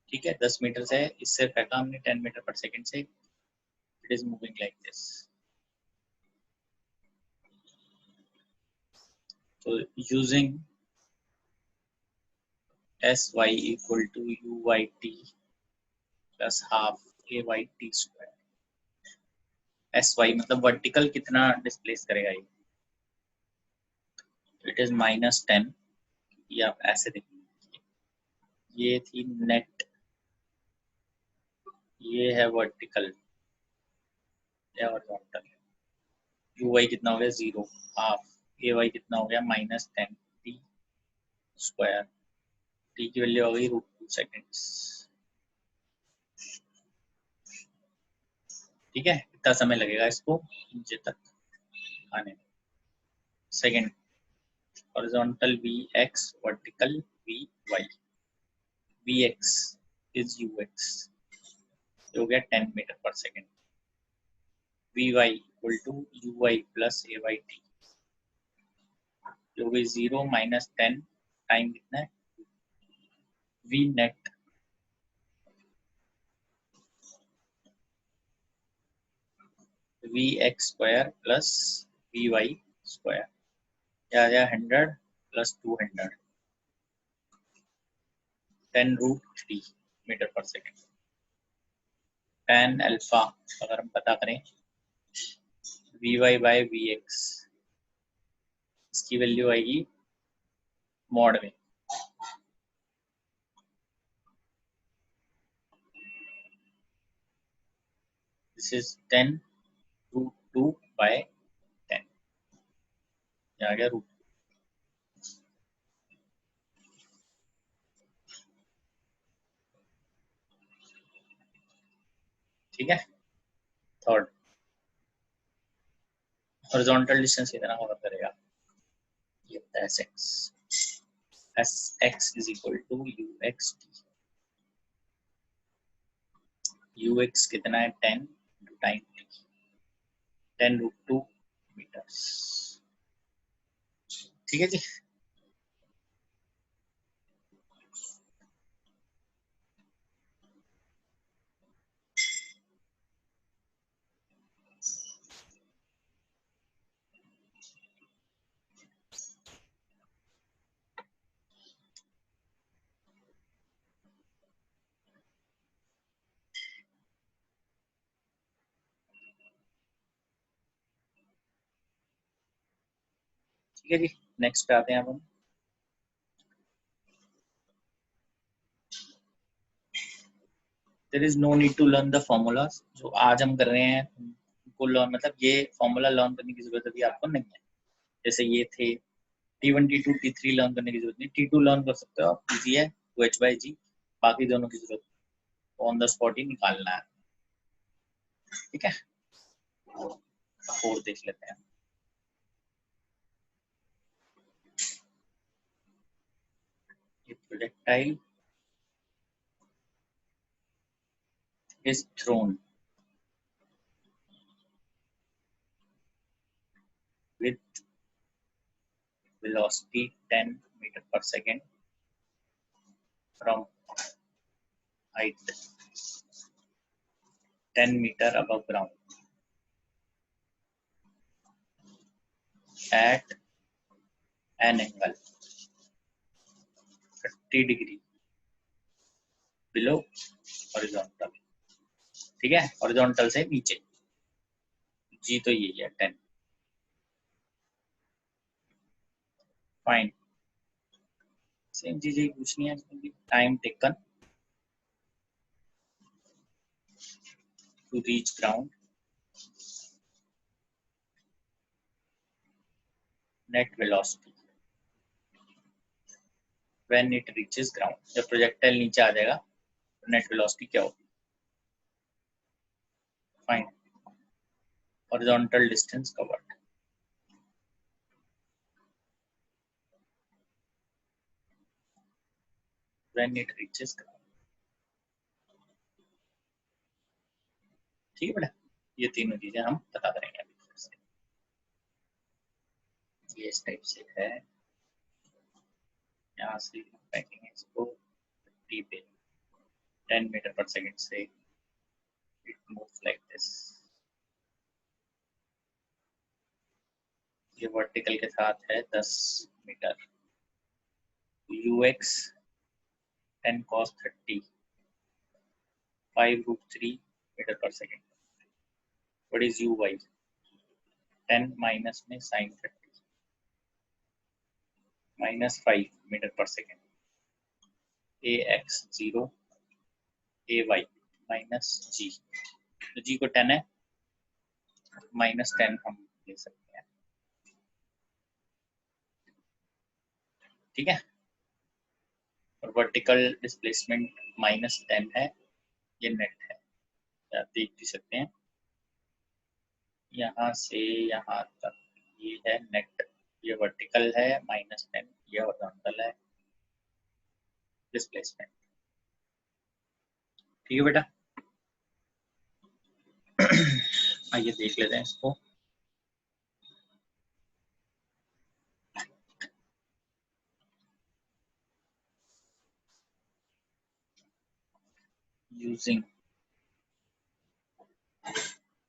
Speaker 1: ठीक है, 10 मीटर से है, इससे फेंका हमने 10 मीटर पर सेकंड से, it is moving like this. तो using sy equal to uyt plus half ayt square। sy मतलब वर्टिकल कितना डिस्प्लेस करेगा ये, इट इज -10। ये आप ऐसे देखेंगे, ये थी नेट, ये है वर्टिकल या हॉरिजॉन्टल। uy कितना हो गया 0, हाफ ay कितना हो गया -10 t स्क्वायर, t की वैल्यू हो गई √2 सेकेंड्स। ठीक है, कितना समय लगेगा इसको नीचे तक आने में? Second, horizontal vx, vertical vy, vx is ux, हो गया 10 metre per second. vy equal to uy plus ayt, हो गई 0 -10, टाइम कितना है, v net vx square plus vy square, क्या आ गया 100 plus 200, 10√3 metre per second. tan alpha अगर हम पता करें vy बाय vx, इसकी वैल्यू आएगी मॉड में, दिस इज 10√2 बाय 10, आ गया √2। ठीक है, थर्ड, हॉरिजॉन्टल डिस्टेंस कितना कवर करेगा, ये होता है sx is equal to uxt, ux कितना है 10 टाइम t, 10√2 मीटर्स। ठीक है जी, ठीक है जी, नेक्स्ट पे आते हैं हम। There is no need to learn the formulas, जो आज हम कर रहे हैं उनको लर्न, मतलब ये फॉर्मूला लर्न करने की जरूरत अभी आपको नहीं है। जैसे ये थे T1 T2 T3 लर्न करने की जरूरत नहीं, T2 लर्न कर सकते हो आप, इजी है 2h/g, बाकी दोनों की जरूरत ऑन द स्पॉट ही निकालना है। ठीक है, फोर देख लेते हैं। ये projectile is thrown with velocity 10 meter per second from height 10 meter above ground at an angle 50 degree below horizontal, ठीक है, हॉरिजॉन्टल से नीचे, जी तो यही है 10। फाइन, सेम चीज ही पूछनी है इसमें भी। Time taken to reach ground, net velocity when it reaches ground, जब प्रोजेक्टाइल नीचे आ जाएगा तो नेट वेलोसिटी क्या होगी। Fine, horizontal distance covered, when it reaches ground, ठीक है बेटा, ये तीनों चीजें हम पता करेंगे अभी फिर से। ये इस टाइप से है, यहाँ से फेंकेंगे इसको 50 पे, 10 मीटर पर सेकेंड से इट मूव्स लाइक दिस। ये वर्टिकल के साथ है 10 metre, ux 10 cos 30, 5√3 metre per second. What is uy, 10 minus में sin 30 minus 5 metre per second. ax 0, ay minus g, तो g को 10 है, माइनस 10 हम ले सकते हैं, ठीक है। और वर्टिकल डिस्प्लेसमेंट माइनस 10 है, ये नेट है, आप देख भी सकते हैं, यहाँ से यहाँ तक ये है नेट, ये वर्टिकल है माइनस 10, ये हॉरिजॉन्टल है डिस्प्लेसमेंट, ठीक है बेटा। आइए देख लेते हैं इसको। Using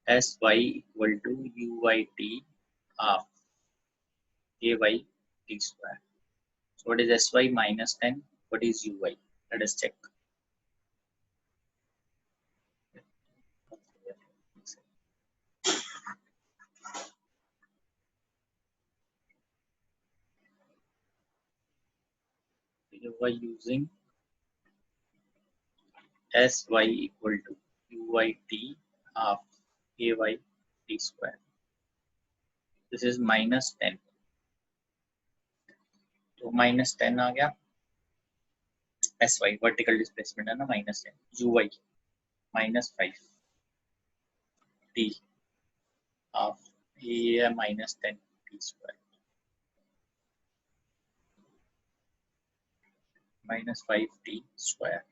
Speaker 1: sy equal to uyt half ay t square. So what is sy minus 10? What is uy? Let us check. You are using sy equal to uyt half ay t square. This is minus 10. तो माइनस 10 आ गया, एस वाई वर्टिकल डिस्प्लेसमेंट है ना, minus 10, u y minus 5 t half, ये है minus 10 t square, minus 5 t square,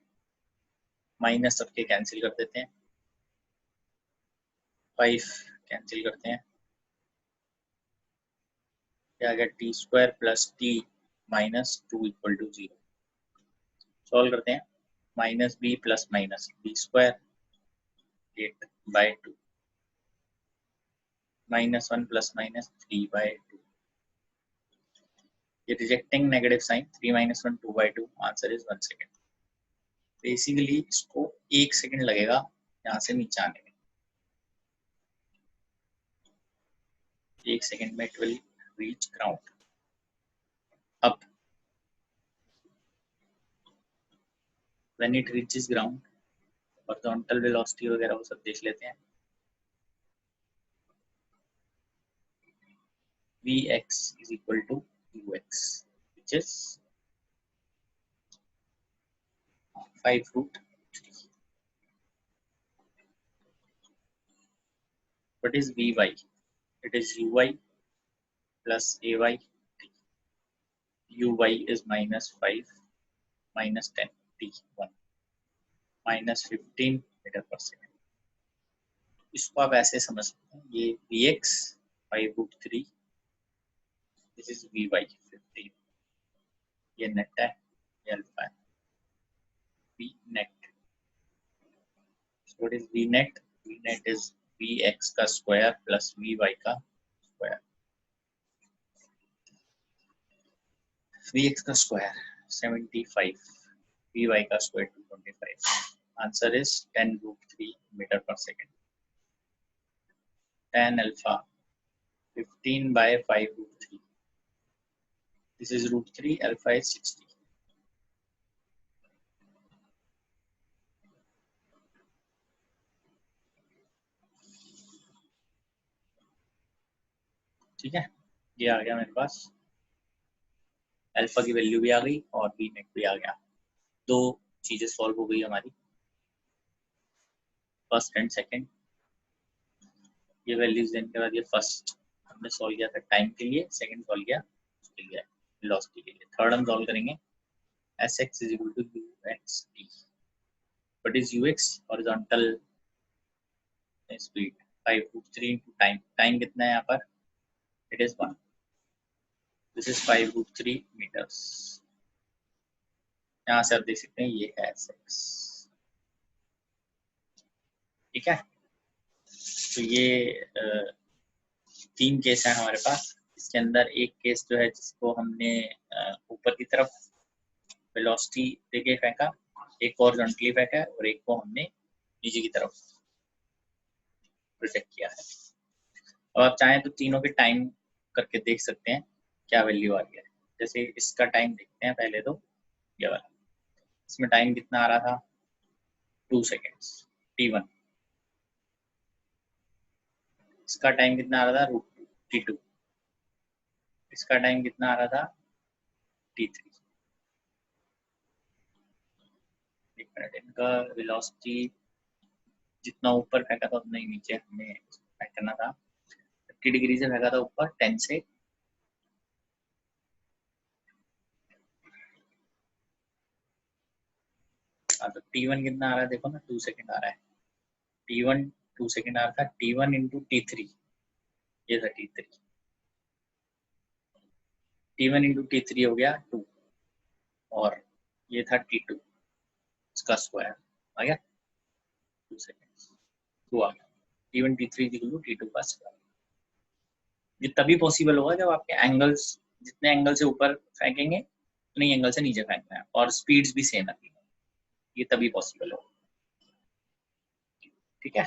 Speaker 1: minus सबके कैंसिल कर देते हैं, 5 कैंसिल करते हैं, क्या आ गया t square plus t minus 2 equal to 0। Solve करते हैं, minus B plus minus B square 8/2 minus 1 plus minus 3/2, ये rejecting negative sign, 3 minus 1 2/2, answer is 1 second. Basically इसको 1 सेकेंड लगेगा यहाँ से नीचे आने में, 1 सेकेंड में इट विल रीच ग्राउंड। अब when it reaches ground, horizontal velocity वगैरह वो सब देख लेते हैं। vx is equal to ux, which is 5√3. What is vy? It is uy plus ay t. uy is minus 5 minus 10 t 1 minus 15 metre per second. इसको आप ऐसे समझ सकते हैं, ये vx 5√3, दिस इज vy 15, ये नेट है, ये अल्फा है, v net. So what is v net? v net is vx का स्क्वायर प्लस vy का स्क्वायर, vx का स्क्वायर 75 py का square 225. Answer is 10√3 metre per second. tan alpha 15 by 5√3. This is √3. Alpha is 60. ठीक है, ये आ गया मेरे पास. अल्फा की वैल्यू भी आ गई और बी नेट भी आ गया. दो चीजें सॉल्व हो गई हमारी, फर्स्ट एंड सेकंड. ये वैल्यूज देने के बाद ये फर्स्ट हमने सॉल्व किया था टाइम के लिए, सेकंड सॉल्व किया उसके लिए वेलोसिटी के लिए. थर्ड हम सॉल्व करेंगे. Sx is equal to uxt. What is ux? Horizontal speed 5√3 into time. Time कितना है यहाँ पर? It is 1. This is 5√3 meters. यहाँ से आप देख सकते हैं ये है Sx. ठीक है, तो ये तीन केस है हमारे पास. इसके अंदर एक केस जो है जिसको हमने ऊपर की तरफ वेलोसिटी देके फेंका, एक हॉरिजॉन्टली फेंका है और एक को हमने नीचे की तरफ प्रोजेक्ट किया है. अब आप चाहें तो तीनों के टाइम करके देख सकते हैं क्या वैल्यू आ रही है. जैसे इसका टाइम देखते हैं पहले, तो ये वाला, इसमें टाइम कितना आ रहा था? 2 सेकेंड्स t1. इसका टाइम कितना आ रहा था? t2. इसका टाइम कितना आ रहा था? t3. एक मिनट, इनका वेलोसिटी जितना ऊपर फेंका था उतना ही नीचे हमें फेंकना था. 30 डिग्री से फेंका था ऊपर, 10 से. तो t1 कितना आ रहा है देखो ना, 2 सेकेंड आ रहा है. t1 2 सेकेंड आ रहा था. t1 इंटू t3, ये था t3. t1 इंटू t3 हो गया 2 और ये था t2, इसका स्क्वायर आ गया 2 सेकेंड. 2 आ गया. t1 t3 equal to t2 का स्क्वायर. ये तभी पॉसिबल होगा जब आपके एंगल्स, जितने एंगल से ऊपर फेंकेंगे उतने एंगल से नीचे फेंकना है और स्पीड्स भी सेम है. ये तभी पॉसिबल होगा. ठीक है,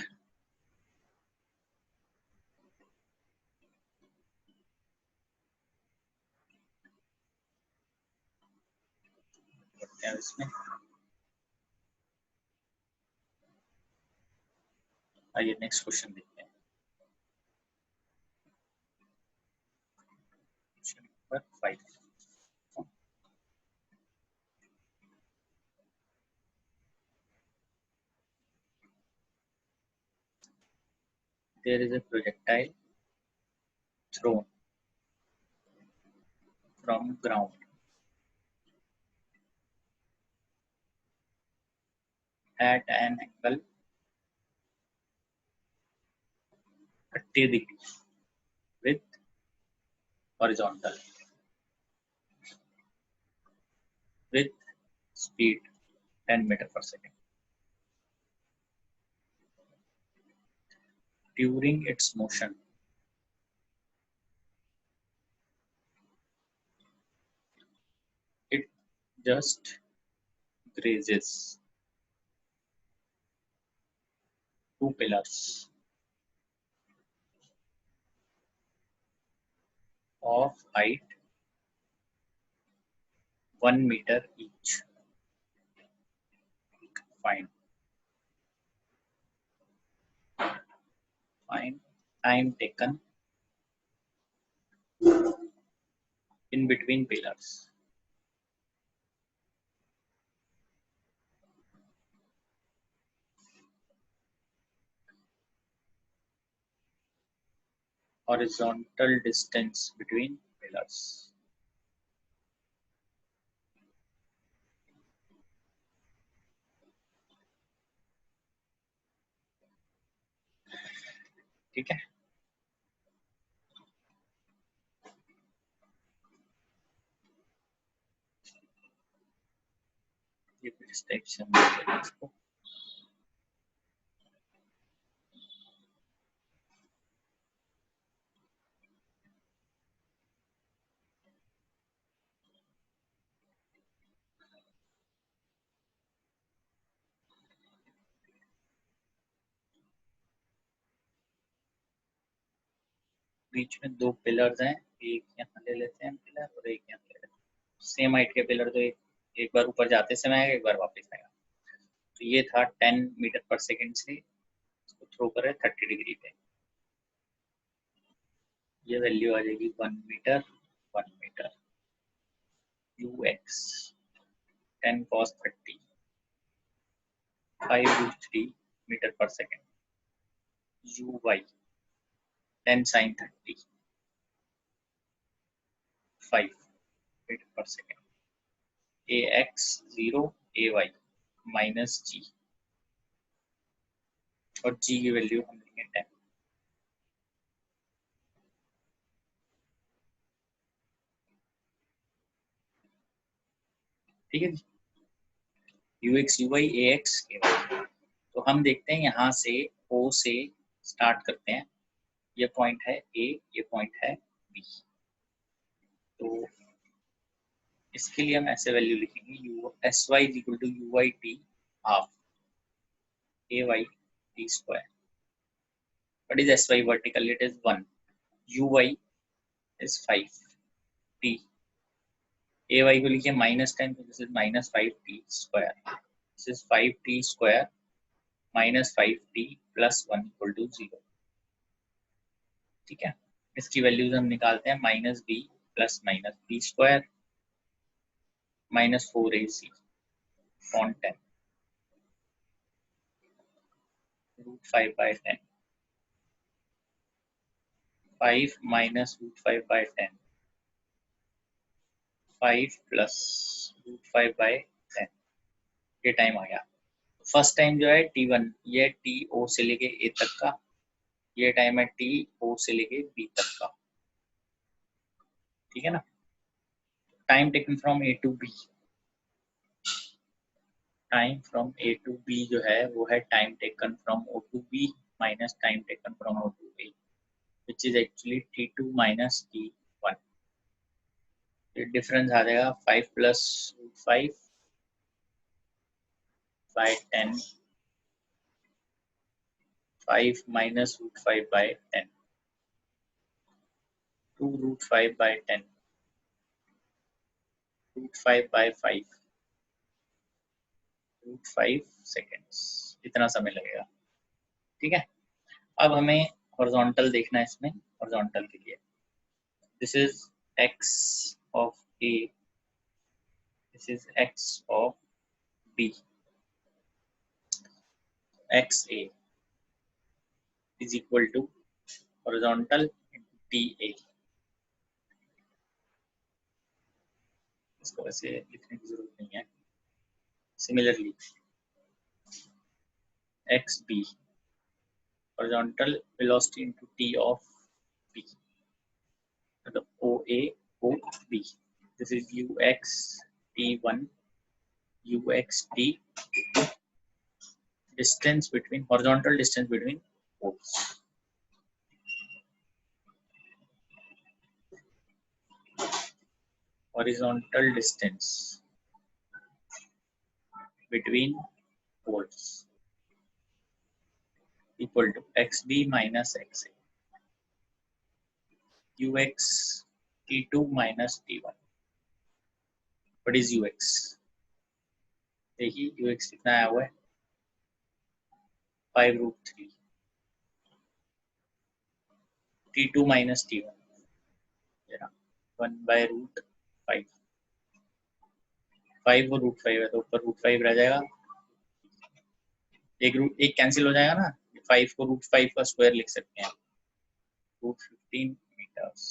Speaker 1: इसमें आइए नेक्स्ट क्वेश्चन देखते हैं. Question number 5. There is a projectile thrown from ground at an angle 30 degrees with horizontal with speed 10 meter per second. During its motion, it just grazes two pillars of height 1 meter each. Fine. Fine. Time taken in between pillars. Horizontal distance between pillars. ठीक है, ये कुछ इस टाइप से हम करेंगे इसको. बीच में दो पिलर्स हैं, एक यहाँ ले लेते हैं पिलर और एक यहाँ ले लेते हैं। सेम हाइट के पिलर, तो एक बार ऊपर जाते समय आएगा, एक बार वापस आएगा। तो ये था 10 मीटर पर सेकेंड से, इसको थ्रो करें 30 डिग्री पे, ये वैल्यू आ जाएगी 1 metre, 1 metre ux 10 cos 30 5√3 metre per second, uy 10 sin 30 5 metre per second, ax 0 ay minus g, और g की वैल्यू हम लेंगे 10। ठीक है जी, ux uy ax ay। तो हम देखते हैं यहाँ से o से स्टार्ट करते हैं, ये पॉइंट है a, ये पॉइंट है b। तो इसके लिए हम ऐसे वैल्यू लिखेंगे sy is equal to uy t half ay t square. What is sy vertical? It is 1, uy is 5 t, ay को लिखिए -10, तो this is -5t square, this is 5t square minus 5t plus 1 equal to 0। ठीक है, इसकी वैल्यूज हम निकालते हैं, -b plus -b square -4ac upon 10 √5/10, 5 minus √5/10, 5 plus √5/10, ये टाइम आ गया। फर्स्ट टाइम जो है t1, ये to से लेके a तक का, ये टाइम है to से लेके b तक का। ठीक है ना, time taken from a to b, time from a to b जो है वो है time taken from o to b minus time taken from o to a, which is actually t2 minus t1। ये डिफरेंस आ जाएगा 5 प्लस 5/10, 5 minus √5/10, 2 √5/10, √5/5, √5 सेकेंड्स, इतना समय लगेगा। ठीक है, अब हमें हॉरिजॉन्टल देखना है इसमें, हॉरिजॉन्टल के लिए this is x of a, this is x of b, xa is equal to horizontal into ta। इसको वैसे लिखने की जरूरत नहीं है। Similarly xb horizontal velocity into t of b, मतलब oa ob, this is ux t1 ux t, distance between, horizontal distance between poles, horizontal distance between poles equal to xb minus xa, ux t2 minus t1। What is ux? देखिए ux कितना आया हुआ है, 5√3, t2 minus t1 1/√5, 5 और √5 है तो ऊपर √5 रह जाएगा, एक कैंसिल हो जाएगा ना, 5 को √5 का स्क्वायर लिख सकते हैं, √15 मीटर्स।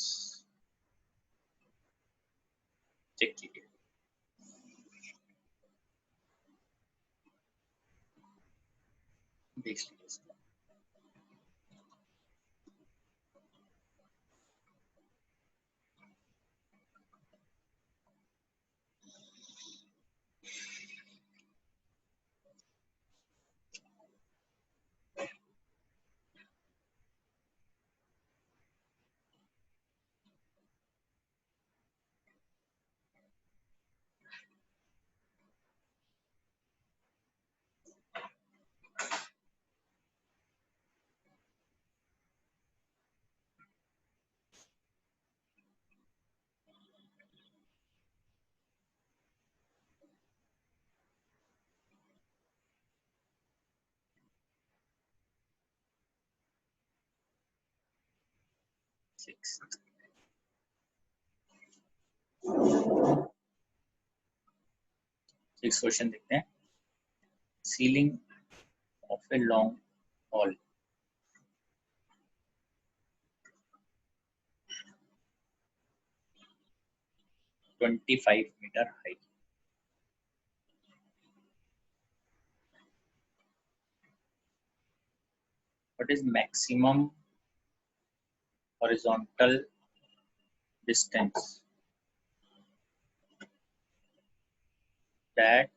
Speaker 1: चेक कीजिए, देख लीजिए इसको। 6th क्वेश्चन देखते हैं। Ceiling of a long haul, (25 meter high). What is maximum horizontal distance that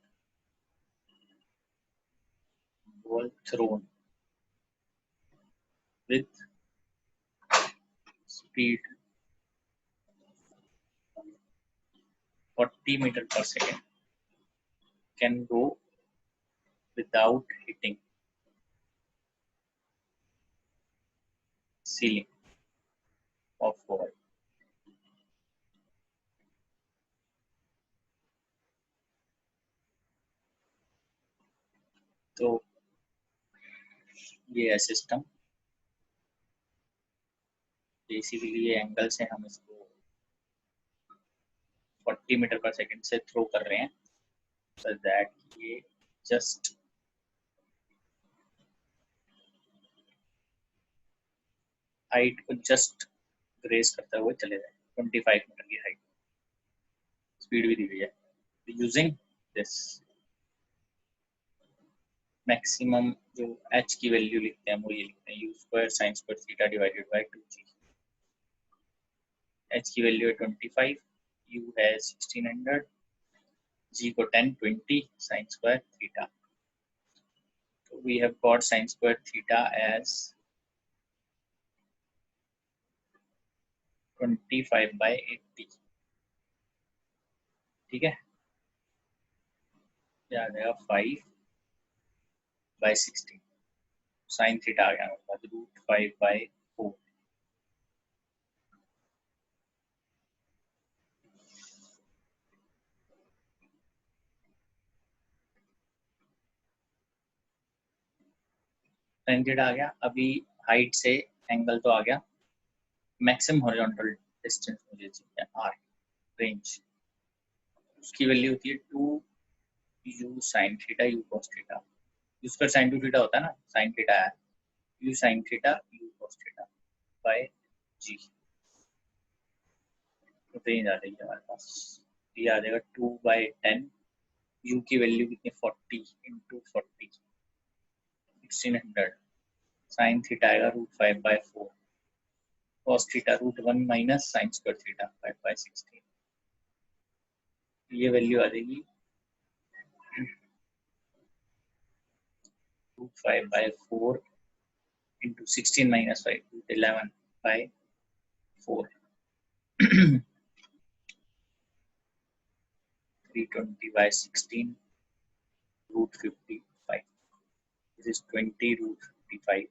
Speaker 1: ball thrown with speed 40 meter per second can go without hitting ceiling of wall? तो ये है सिस्टम। बेसिकली ये एंगल से हम इसको 40 मीटर पर सेकंड से थ्रो कर रहे हैं, so that ये जस्ट हाइट को जस्ट ग्रेस करते हुए चले जाए। 25 मीटर की हाइट, स्पीड भी दी हुई है। यूजिंग दिस मैक्सिमम जो h की वैल्यू लिखते हैं वो ये लिखते हैं u² sin² theta divided by 2g। h की वैल्यू है 25, u है 1600, g को 10, 20 sin² theta. So we have got sin² theta as 25 by 80। ठीक है, आ जाएगा 5 by 16। साइन थीटा आ गया हमारे पास √5 by 4। साइन थीटा आ गया। अभी हाइट से एंगल तो आ गया, मैक्सिमम हॉरिजॉन्टल डिस्टेंस मुझे चाहिए r रेंज। उसकी वैल्यू होती है 2u sin theta u cos theta. उसका sin 2 थीटा होता है ना, sin थीटा है u sin theta u cos theta by g। Range आ जाएगी हमारे पास, ये आ जाएगा 2/10। u की वैल्यू कितनी 40 इंटू 40 1600। साइन थीटा आएगा √5/4, cos theta √1 minus sin² theta 5/16। ये वैल्यू आ जाएगी √5/4 into 16 minus 5 11/4 320/16 √55। This is 20 √55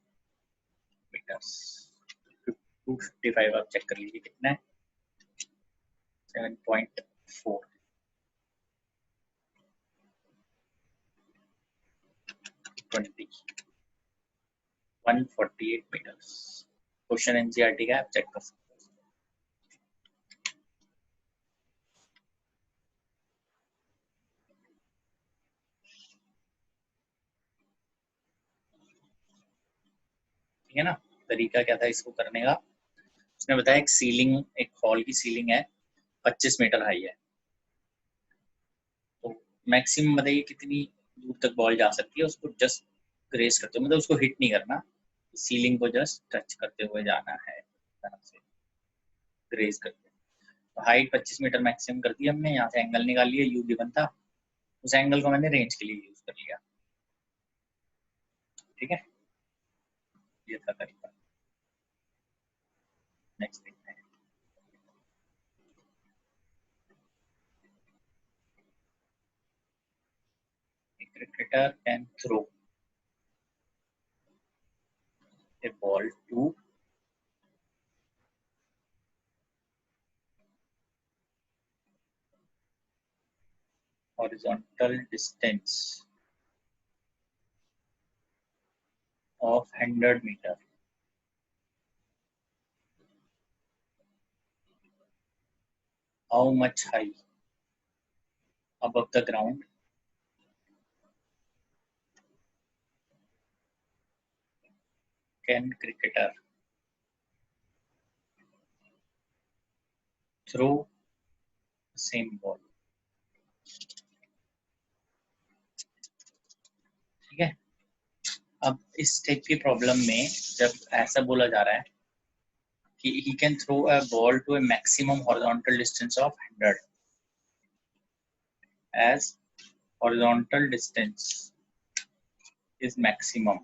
Speaker 1: meters। 255 आप चेक कर लीजिए कितना है, 7.4। 148 meters। क्वेश्चन एनसीईआरटी का आप चेक कर सकते हैं। ठीक है ना, तरीका क्या था इसको करने का। उसने बताया एक सीलिंग, एक हॉल की सीलिंग है 25 मीटर हाई है, तो मैक्सिमम बताइए कितनी दूर तक बॉल जा सकती है। उसको जस्ट ग्रेस करते हुए, मतलब उसको हिट नहीं करना, सीलिंग को जस्ट टच करते हुए जाना है, ग्रेस करते। तो हाइट 25 मीटर मैक्सिमम कर दी हमने। यहाँ से एंगल निकाल लिया, यू गिवन था, उस एंगल को मैंने रेंज के लिए यूज कर लिया। ठीक है, ये था तरीका। नेक्स्ट देखते हैं। Cricketer can throw a ball to horizontal distance of 100 meter how much high above the ground can cricketer throw the same ball? ठीक है, अब इस टाइप की प्रॉब्लम में जब ऐसा बोला जा रहा है कि he can throw a ball to a maximum horizontal distance of 100 as horizontal distance is maximum,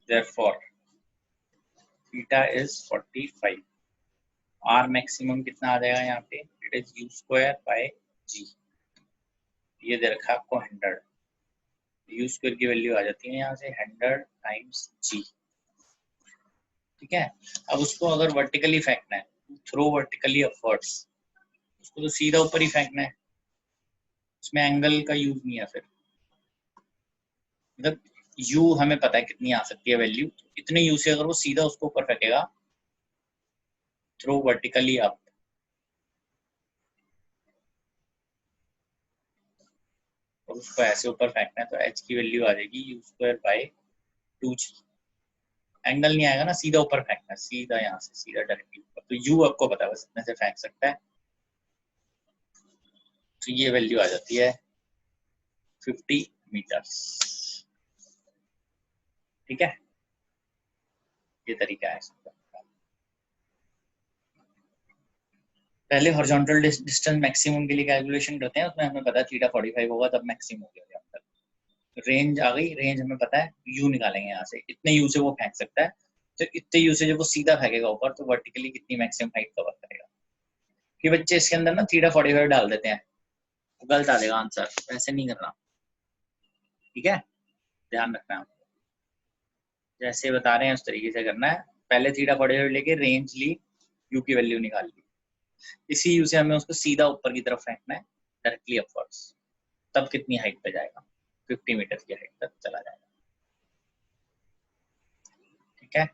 Speaker 1: therefore theta is 45. r maximum कितना आ जाएगा यहाँ पे, it is u square by g, ये दे रखा है आपको 100, u square की वैल्यू आ जाती है यहाँ से 100 टाइम्स g, ठीक है। अब उसको अगर वर्टिकली फेंकना है, थ्रो वर्टिकली अपवर्ड्स, उसको तो सीधा ऊपर ही फेंकना है, उसमें एंगल का यूज नहीं है फिर, मतलब u हमें पता है कितनी आ सकती है वैल्यू, इतने u से अगर वो सीधा उसको ऊपर फेंकेगा, थ्रो वर्टिकली अप, और उसको ऐसे ऊपर फेंकना है तो h की वैल्यू आ जाएगी u square by 2g, angle नहीं आएगा ना, सीधा ऊपर फेंकना है, सीधा यहाँ से सीधा डायरेक्टली ऊपर, तो u आपको पता है बस इतने से फेंक सकता है, तो ये वैल्यू आ जाती है 50 मीटर्स, ठीक है, ये तरीका है। पहले हॉरिजॉन्टल डिस्टेंस मैक्सिमम के लिए कैलकुलेशन करते हैं, उसमें हमें पता है थीटा 45 होगा तब मैक्सिमम हो गया, रेंज आ गई, रेंज हमें पता है, यू निकालेंगे यहाँ से, इतने यू से वो फेंक सकता है, तो इतने यू से जब वो सीधा फेंकेगा ऊपर तो वर्टिकली कितनी मैक्सिमम हाइट कवर करेगा, कि बच्चे इसके अंदर ना थीटा 45 डाल देते हैं, तो गलत आ जाएगा आंसर, ऐसे नहीं करना, ठीक है, ध्यान रखना है, जैसे बता रहे हैं उस तरीके से करना है, पहले थीटा 45 लेके रेंज ली, यू की वैल्यू निकाल ली, इसी यू से हमें उसको सीधा ऊपर की तरफ फेंकना है, डायरेक्टली अपवर्ड्स, तब कितनी हाइट पे जाएगा, 50 मीटर की हाइट तक चला जाएगा, ठीक है।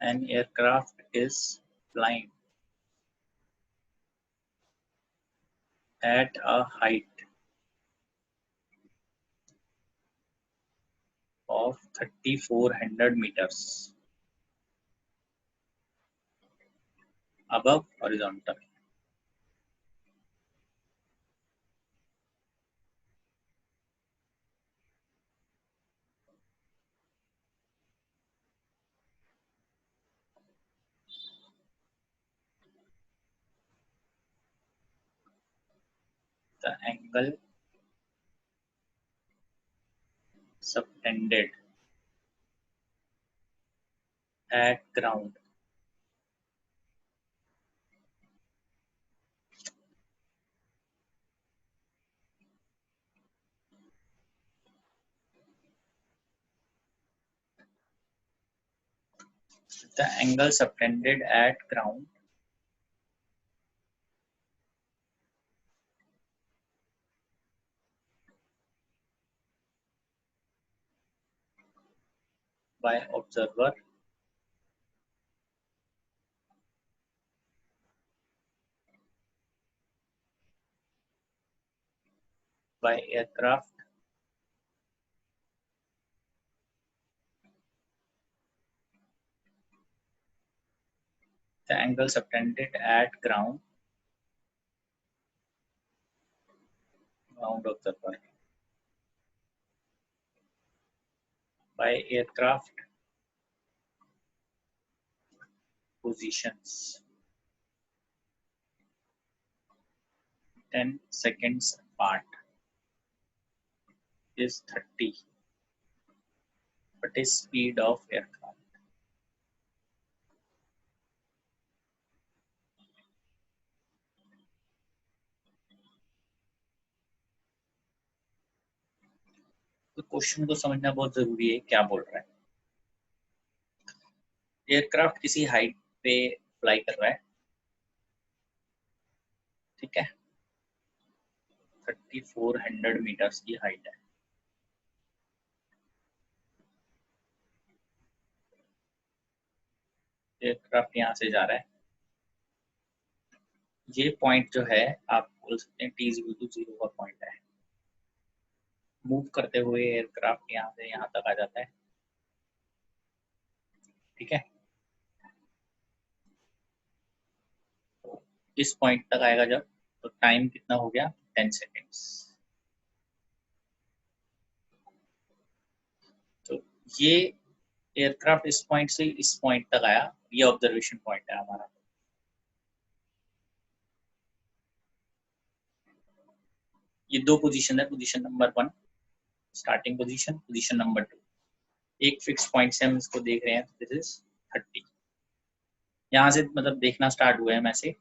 Speaker 1: An aircraft is flying at a height of 3,400 meters above horizontal. The angle subtended at ground the angle subtended at ground by observer by aircraft the angle subtended at ground observer by aircraft positions 10 seconds apart is 30, but is speed of aircraft. तो क्वेश्चन को समझना बहुत जरूरी है, क्या बोल रहा है, एयरक्राफ्ट किसी हाइट पे फ्लाई कर रहा है, ठीक है, 3400 मीटर्स की हाइट है। एयरक्राफ्ट यहाँ से जा रहा है, ये पॉइंट जो है आप बोल सकते हैं T0 का पॉइंट है। मूव करते हुए एयरक्राफ्ट यहाँ से यहाँ तक आ जाता है, ठीक है, तो इस पॉइंट तक आएगा जब, तो टाइम कितना हो गया, 10 सेकेंड्स। तो ये एयरक्राफ्ट इस पॉइंट से इस पॉइंट तक आया, ये ऑब्जर्वेशन पॉइंट है हमारा। ये दो पोजीशन है, position number 1 starting position, position number 2 एक फिक्स पॉइंट से हम इसको देख रहे हैं, दिस इज 30। यहाँ से मतलब देखना स्टार्ट हुआ है मैं से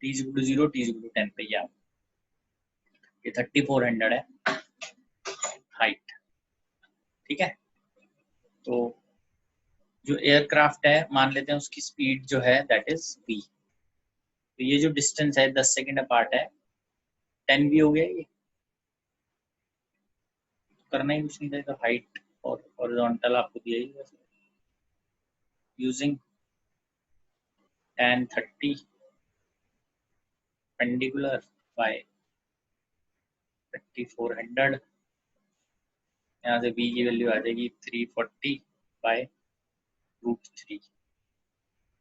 Speaker 1: T0 T10 पे, ये 3400 है हाइट, ठीक है। तो जो एयरक्राफ्ट है मान लेते हैं उसकी स्पीड जो है दैट इज v। तो ये जो डिस्टेंस है 10 सेकेंड अपार्ट है, 10 v हो गया। ये करना ही कुछ नहीं था, तो हाइट और हॉरिजॉन्टल आपको दिया ही है, यूजिंग tan 30 perpendicular by 3400, यहाँ से v की वैल्यू आ जाएगी 340 by √3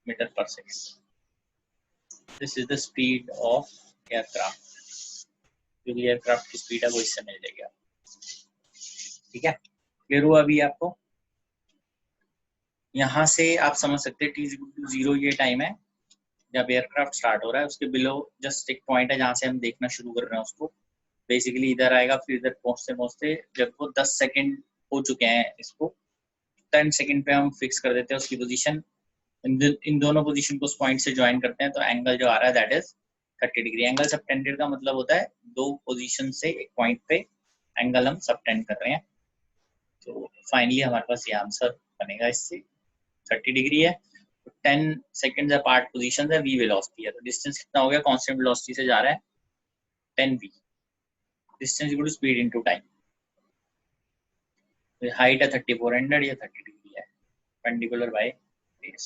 Speaker 1: metre per second. This is the speed of aircraft, जो एयरक्राफ्ट की स्पीड है वो इससे मिल जाएगी, ठीक है। क्लियर हुआ अभी आपको? यहाँ से आप समझ सकते हैं T0 ये टाइम है जब एयरक्राफ्ट स्टार्ट हो रहा है, उसके बिलो जस्ट एक पॉइंट है जहाँ से हम देखना शुरू कर रहे हैं उसको। बेसिकली इधर आएगा, फिर इधर पहुंचते पहुंचते जब वो 10 सेकेंड हो चुके हैं, इसको 10 सेकेंड पे हम फिक्स कर देते हैं उसकी पोजीशन। इन दोनों पोजीशन को उस पॉइंट से ज्वाइन करते हैं, तो एंगल जो आ रहा है that is 30 degree. Angle subtended का मतलब होता है दो पोजीशन से एक पॉइंट पे एंगल हम सबटेंड कर रहे हैं। तो फाइनली हमारे पास ये आंसर बनेगा, इससे 30 डिग्री है, 10 सेकेंड्स अपार्ट पोजीशन है, v वेलोसिटी है, तो डिस्टेंस कितना हो गया, कांस्टेंट वेलोसिटी से जा रहा है 10v, distance equal to speed into time. Height है 3400, या 30 डिग्री है, परपेंडिकुलर बाय बेस,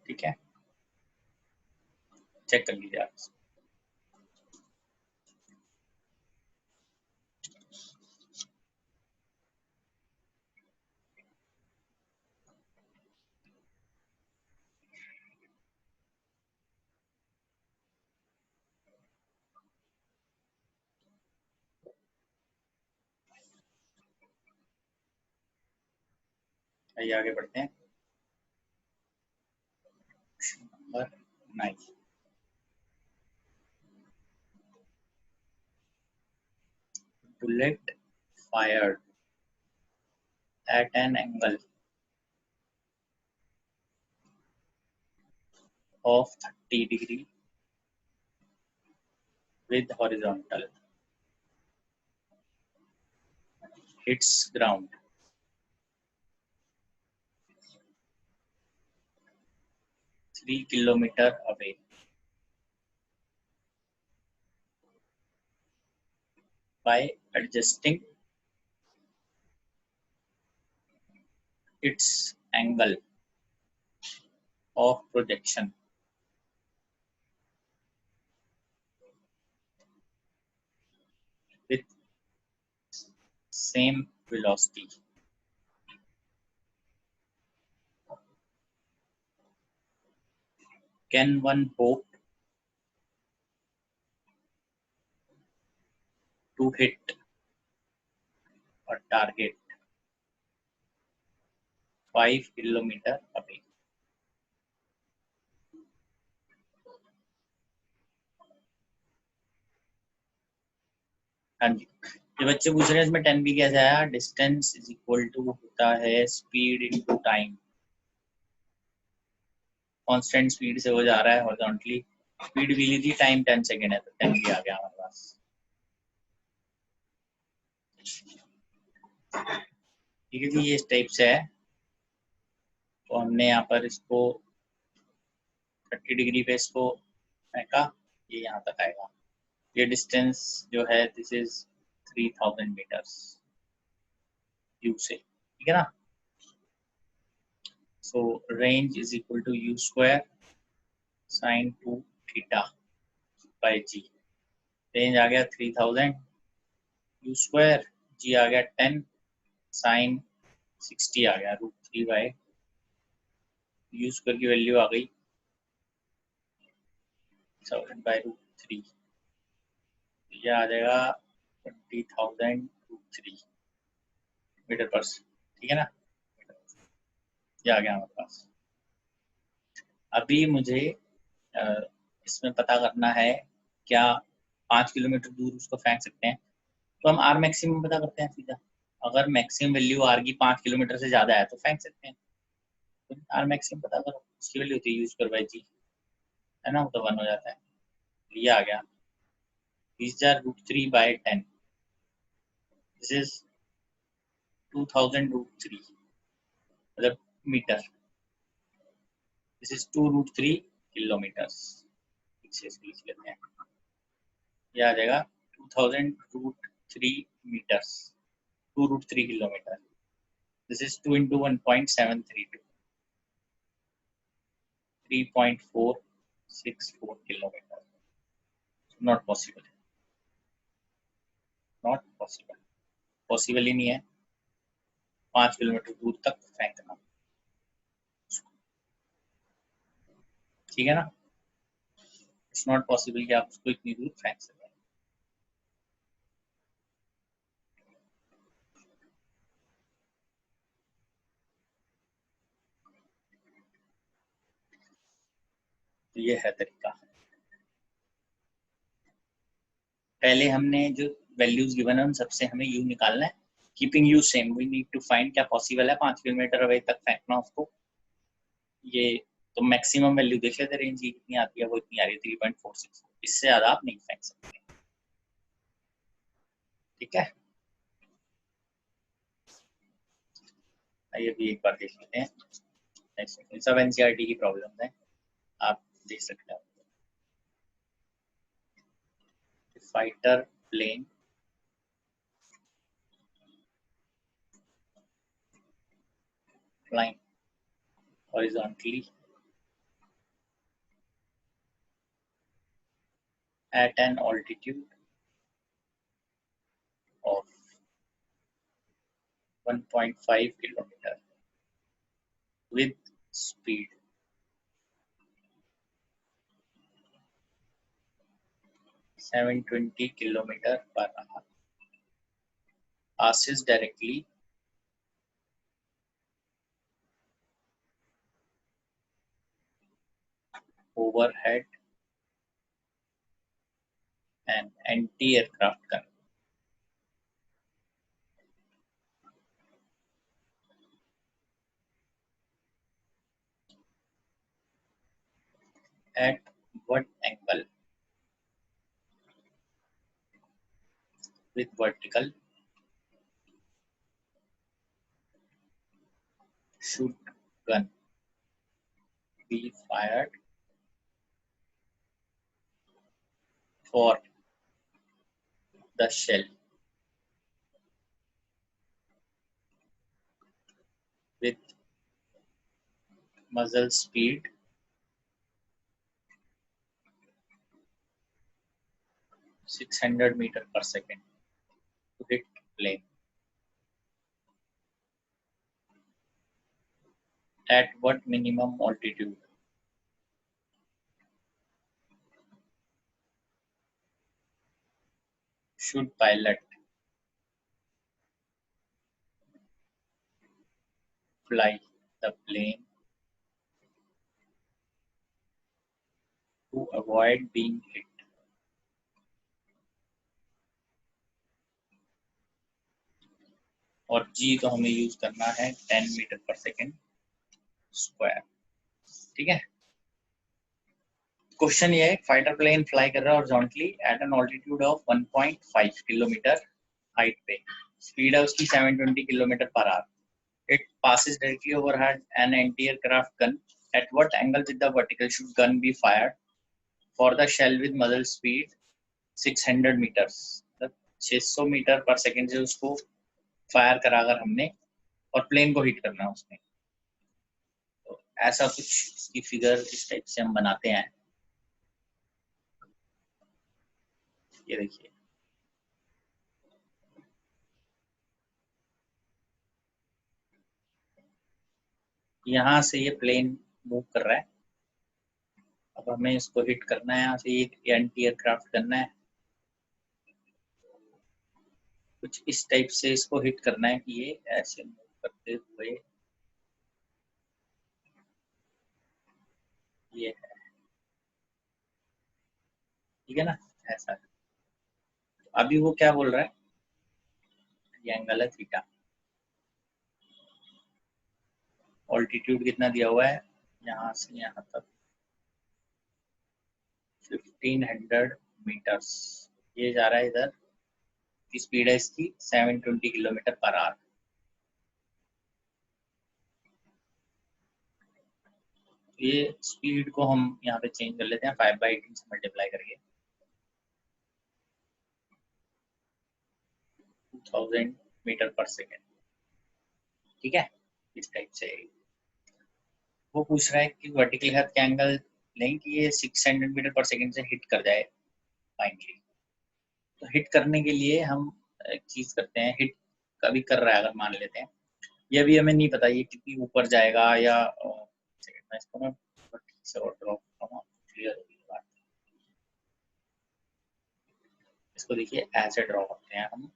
Speaker 1: ठीक है। चेक कर लीजिए आप। आइए आगे बढ़ते हैं, question number 9। Bullet fired at an angle of 30 degree with horizontal hits ground 3 kilometer away by adjusting its angle of projection with same velocity. Can one hope to hit a target 5 kilometer away? हाँ जी, ये बच्चे पूछ रहे हैं इसमें 10 भी कैसे आया। डिस्टेंस इज इक्वल टू होता है speed into time, constant speed से वो जा रहा है हॉरिजॉन्टली, स्पीड भी ली थी, टाइम 10 सेकेंड है, तो 10 भी आ गया हमारे पास, ठीक है जी। ये इस टाइप से है, तो हमने यहाँ पर इसको 30 डिग्री पे इसको फेंका, ये यहाँ तक आएगा। ये डिस्टेंस जो है दिस इज 3000 मीटर्स यू से, ठीक है ना। So range is equal to U square sine 2 theta by G. Range आ गया 3000, यू स्क्वायर जी आ गया 10, साइन 60 आ गया √3 बाय यू स्क्वायर की वैल्यू आ गई 1000 बाय √3, ये आ जाएगा 20,000 √3 मीटर पर, ठीक है ना। ये आ गया हमारे पास। अभी मुझे इसमें पता करना है क्या 5 किलोमीटर दूर उसको फेंक सकते हैं, तो हम आर मैक्सिमम पता करते हैं सीधा। अगर मैक्सिमम वैल्यू आर की 5 किलोमीटर से ज्यादा है तो फेंक सकते हैं। तो आर मैक्सिमम पता करो, उसकी वैल्यू होती है यू स्क्वायर बाय जी, है ना, वो तो 1 हो जाता है। ये आ गया 20,000 √3 बाय 10, दिस इज 2000 √3 मतलब मीटर, दिस इज 2 √3 किलोमीटर्स, लिख लेते हैं। ये आ जाएगा 2000 √3 metres, 2 √3 kilometre, this is 2 into 1.732, 3.464 kilometre. Not possible, not possible, possible ही नहीं है 5 किलोमीटर दूर तक फेंकना, ठीक है ना। इट्स नॉट पॉसिबल कि आप उसको इतनी दूर फेंक सकें। तो ये है तरीका। पहले हमने जो वैल्यूज गिवन है उन सबसे हमें यू निकालना है। Keeping u same we need to find क्या पॉसिबल है 5 किलोमीटर अवे तक फेंकना उसको। ये तो मैक्सिमम वैल्यू देख लेते, रेंज की कितनी आती है, वो इतनी आ रही है 3.46, इससे ज्यादा आप नहीं फेंक सकते, ठीक है। आइए अभी एक बार देख लेते हैं, सब एनसीईआरटी की प्रॉब्लम है, आप देख सकते हैं। Fighter plane flying horizontally at an altitude of 1.5 kilometer with speed 720 kilometer per hour passes directly overhead an anti-aircraft gun at what angle with vertical should gun be fired for the shell with muzzle speed 600 meter per second to hit plane at what minimum altitude should pilot fly the plane to avoid being hit. और जी तो हमें यूज करना है 10 मीटर पर सेकेंड स्क्वायर, ठीक है। क्वेश्चन ये है, फाइटर प्लेन फ्लाई कर रहा है horizontally at an altitude of 1.5 kilometre height पे, स्पीड है उसकी 720 kilometre per hour, it passes directly overhead an anti-aircraft gun, at what angle with the vertical should gun be fired for the shell with muzzle speed 600 meters? 600 metre पर सेकंड से उसको फायर करा अगर हमने और प्लेन को हिट करना है उसमें, तो ऐसा कुछ इसकी फिगर इस टाइप से हम बनाते हैं। ये देखिए, यहाँ से ये प्लेन मूव कर रहा है, अब हमें इसको हिट करना है, यहाँ से ये एंटी एयरक्राफ्ट करना है, कुछ इस टाइप से इसको हिट करना है कि ये ऐसे मूव करते हुए ये है, ठीक है ना, ऐसा। अभी वो क्या बोल रहा है, ये एंगल है थीटा, ऑल्टीट्यूड कितना दिया हुआ है, यहाँ से यहाँ तक 1500 मीटर्स, ये जा रहा है इधर, स्पीड है इसकी 720 किलोमीटर पर आवर। ये स्पीड को हम यहाँ पे चेंज कर लेते हैं 5/18 से मल्टीप्लाई करके, 2000 मीटर पर सेकेंड, ठीक है, इस टाइप से। वो पूछ रहा है कि वर्टिकल हेड का एंगल लें कि ये 600 मीटर पर सेकेंड से हिट कर जाए फाइनली। तो हिट करने के लिए हम एक चीज करते हैं, हिट कभी कर रहा है अगर मान लेते हैं, ये भी हमें नहीं पता ये कितनी ऊपर जाएगा या मैं इसको ना ठीक से और ड्रॉ करूंगा, क्लियर होगी बात। इसको देखिए ऐसे ड्रॉ करते हैं हम,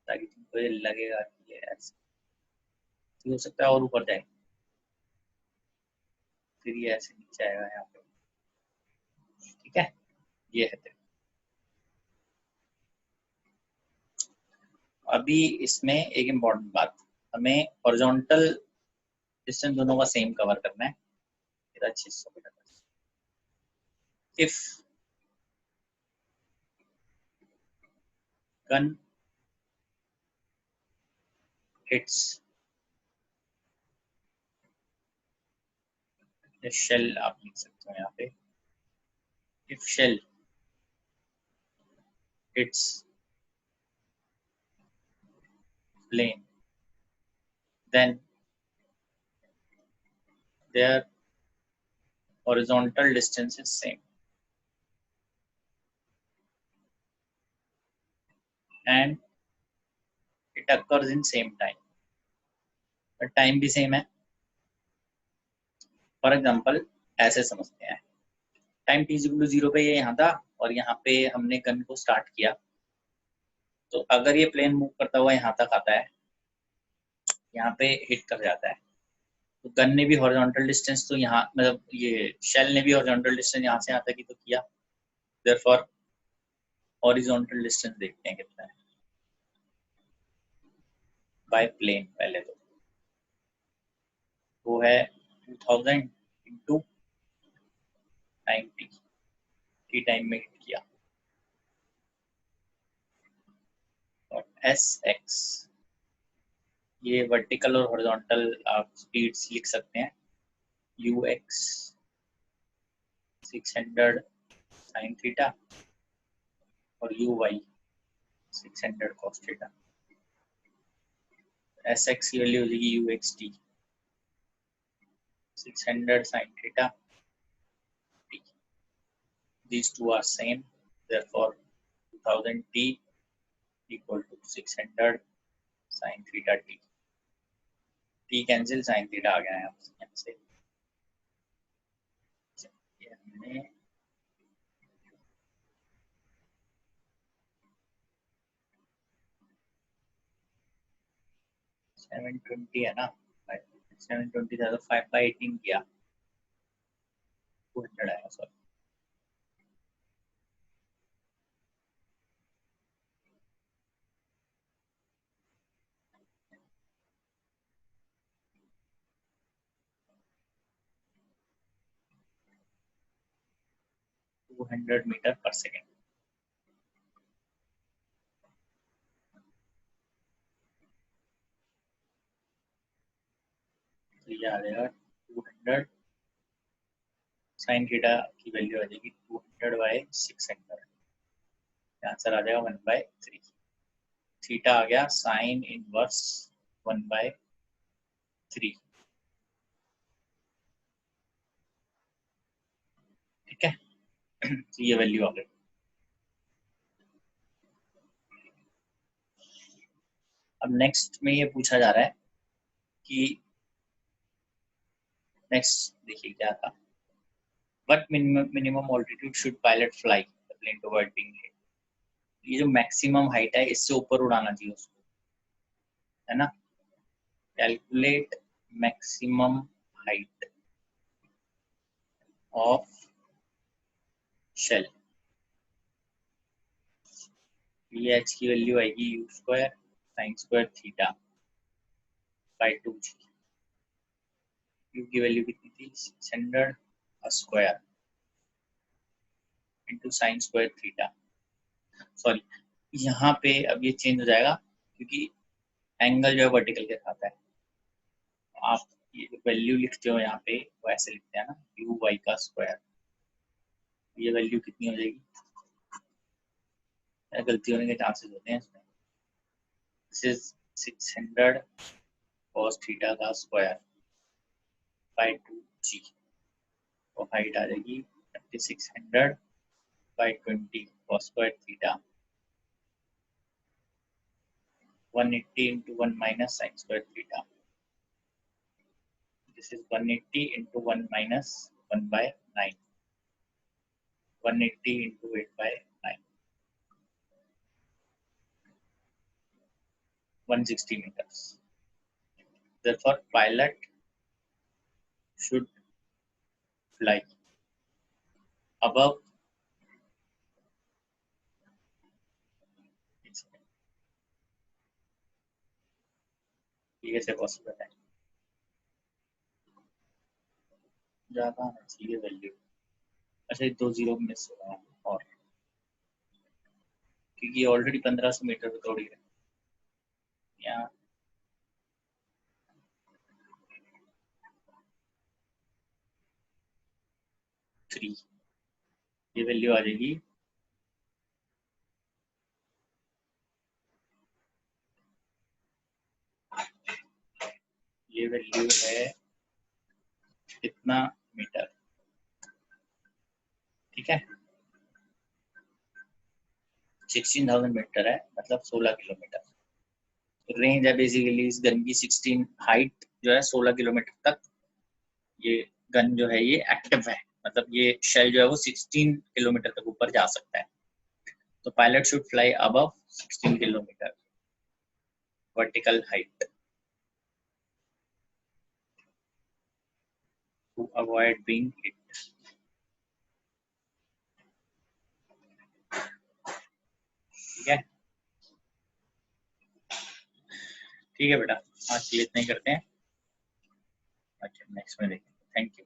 Speaker 1: ताकि तुमको ये लगेगा कि ये ऐसे हो सकता है और ऊपर जाए, फिर ये ऐसे नीचे आएगा यहाँ पे, ठीक है, ये है। अभी इसमें एक इम्पॉर्टेंट बात, हमें हॉरिजॉन्टल डिस्टेंस दोनों का सेम कवर करना है, 600 metre. If gun hits shell, आप लिख सकते हो यहाँ पे, if shell hits plane, then their horizontal distance is same and it occurs in same time, but time भी same है। फॉर एग्जाम्पल ऐसे समझते हैं, टाइम t=0 पे ये यहाँ था और यहाँ पे हमने गन को स्टार्ट किया, तो अगर ये प्लेन मूव करता हुआ यहाँ तक आता है, यहाँ पे हिट कर जाता है, तो गन ने भी हॉरिजॉन्टल डिस्टेंस तो यहाँ, मतलब ये शेल ने भी हॉरिजॉन्टल डिस्टेंस यहाँ से यहाँ तक ही तो किया, देयरफॉर हॉरिजॉन्टल डिस्टेंस देखते हैं कितना है बाय प्लेन। पहले तो वो है 2000 इंटू टाइम टी टाइम में हिट किया, और एस एक्स ये वर्टिकल और हॉरिजॉन्टल आप स्पीड्स लिख सकते हैं, यू एक्स 600 साइन थीटा और u y 600 cos theta. S x की वैल्यू हो जाएगी u x t 600 sine theta, these two are same, therefore 2000 t equal to 600 sin theta t, t cancel sin theta आ गया है यहाँ से, ये हमने 720 है ना, 720 था तो 5/18 किया 200 आएगा, सॉरी 200 मीटर पर सेकेंड। तो ये आ जाएगा 200 साइन थीटा की वैल्यू आ जाएगी 200 बाई 600, आंसर आ जाएगा 1/3। थीटा आ गया साइन इनवर्स 1/3, ठीक है। तो ये वैल्यू आ गई। अब नेक्स्ट में ये पूछा जा रहा है कि नेक्स्ट देखिए क्या था, what minimum altitude should pilot fly the plane to avoid being hit. ये जो मैक्सिमम हाइट है इससे ऊपर उड़ाना चाहिए उसको, है ना। Calculate maximum height of shell. ये एच की वैल्यू आएगी u square sine square theta by 2g। U की वैल्यू कितनी थी 600 square into sine square theta. Sorry, यहाँ पे अब ये चेंज हो जाएगा क्योंकि एंगल जो है वर्टिकल के साथ है। आप ये वैल्यू लिखते हो यहाँ पे वो ऐसे लिखते हैं ना, यू वाई का स्क्वायर। ये वैल्यू कितनी हो जाएगी, गलती होने के चांसेस होते हैं इसमें। दिस इज 600 cos थीटा का स्क्वायर बाई 2g, तो हाइट आ जाएगी 600 by 20 cos square theta 180 into 1 minus sin square theta. This is 180 into 1 minus 1 by 9. 180 into 8 by 9. 160 meters. Therefore, pilot should fly above ये कैसे पॉसिबल है, ज़्यादा आना चाहिए वैल्यू। अच्छा, 2 जीरो मिस हो रहा है और क्योंकि ऑलरेडी 1500 मीटर पे दौड़ी है यहाँ। थ्री ये वैल्यू आ जाएगी ये वैल्यू है कितना मीटर, ठीक है। 16,000 मीटर है, मतलब 16 किलोमीटर रेंज है बेसिकली इस गन की। 16 हाइट जो है 16 किलोमीटर तक ये गन जो है ये एक्टिव है, मतलब ये शेल जो है वो 16 किलोमीटर तक ऊपर जा सकता है। तो pilot should fly above 16 kilometre vertical height to avoid being hit, ठीक है। ठीक है बेटा, आज के लिए इतना ही करते हैं। अच्छा, नेक्स्ट में देखेंगे। Thank you.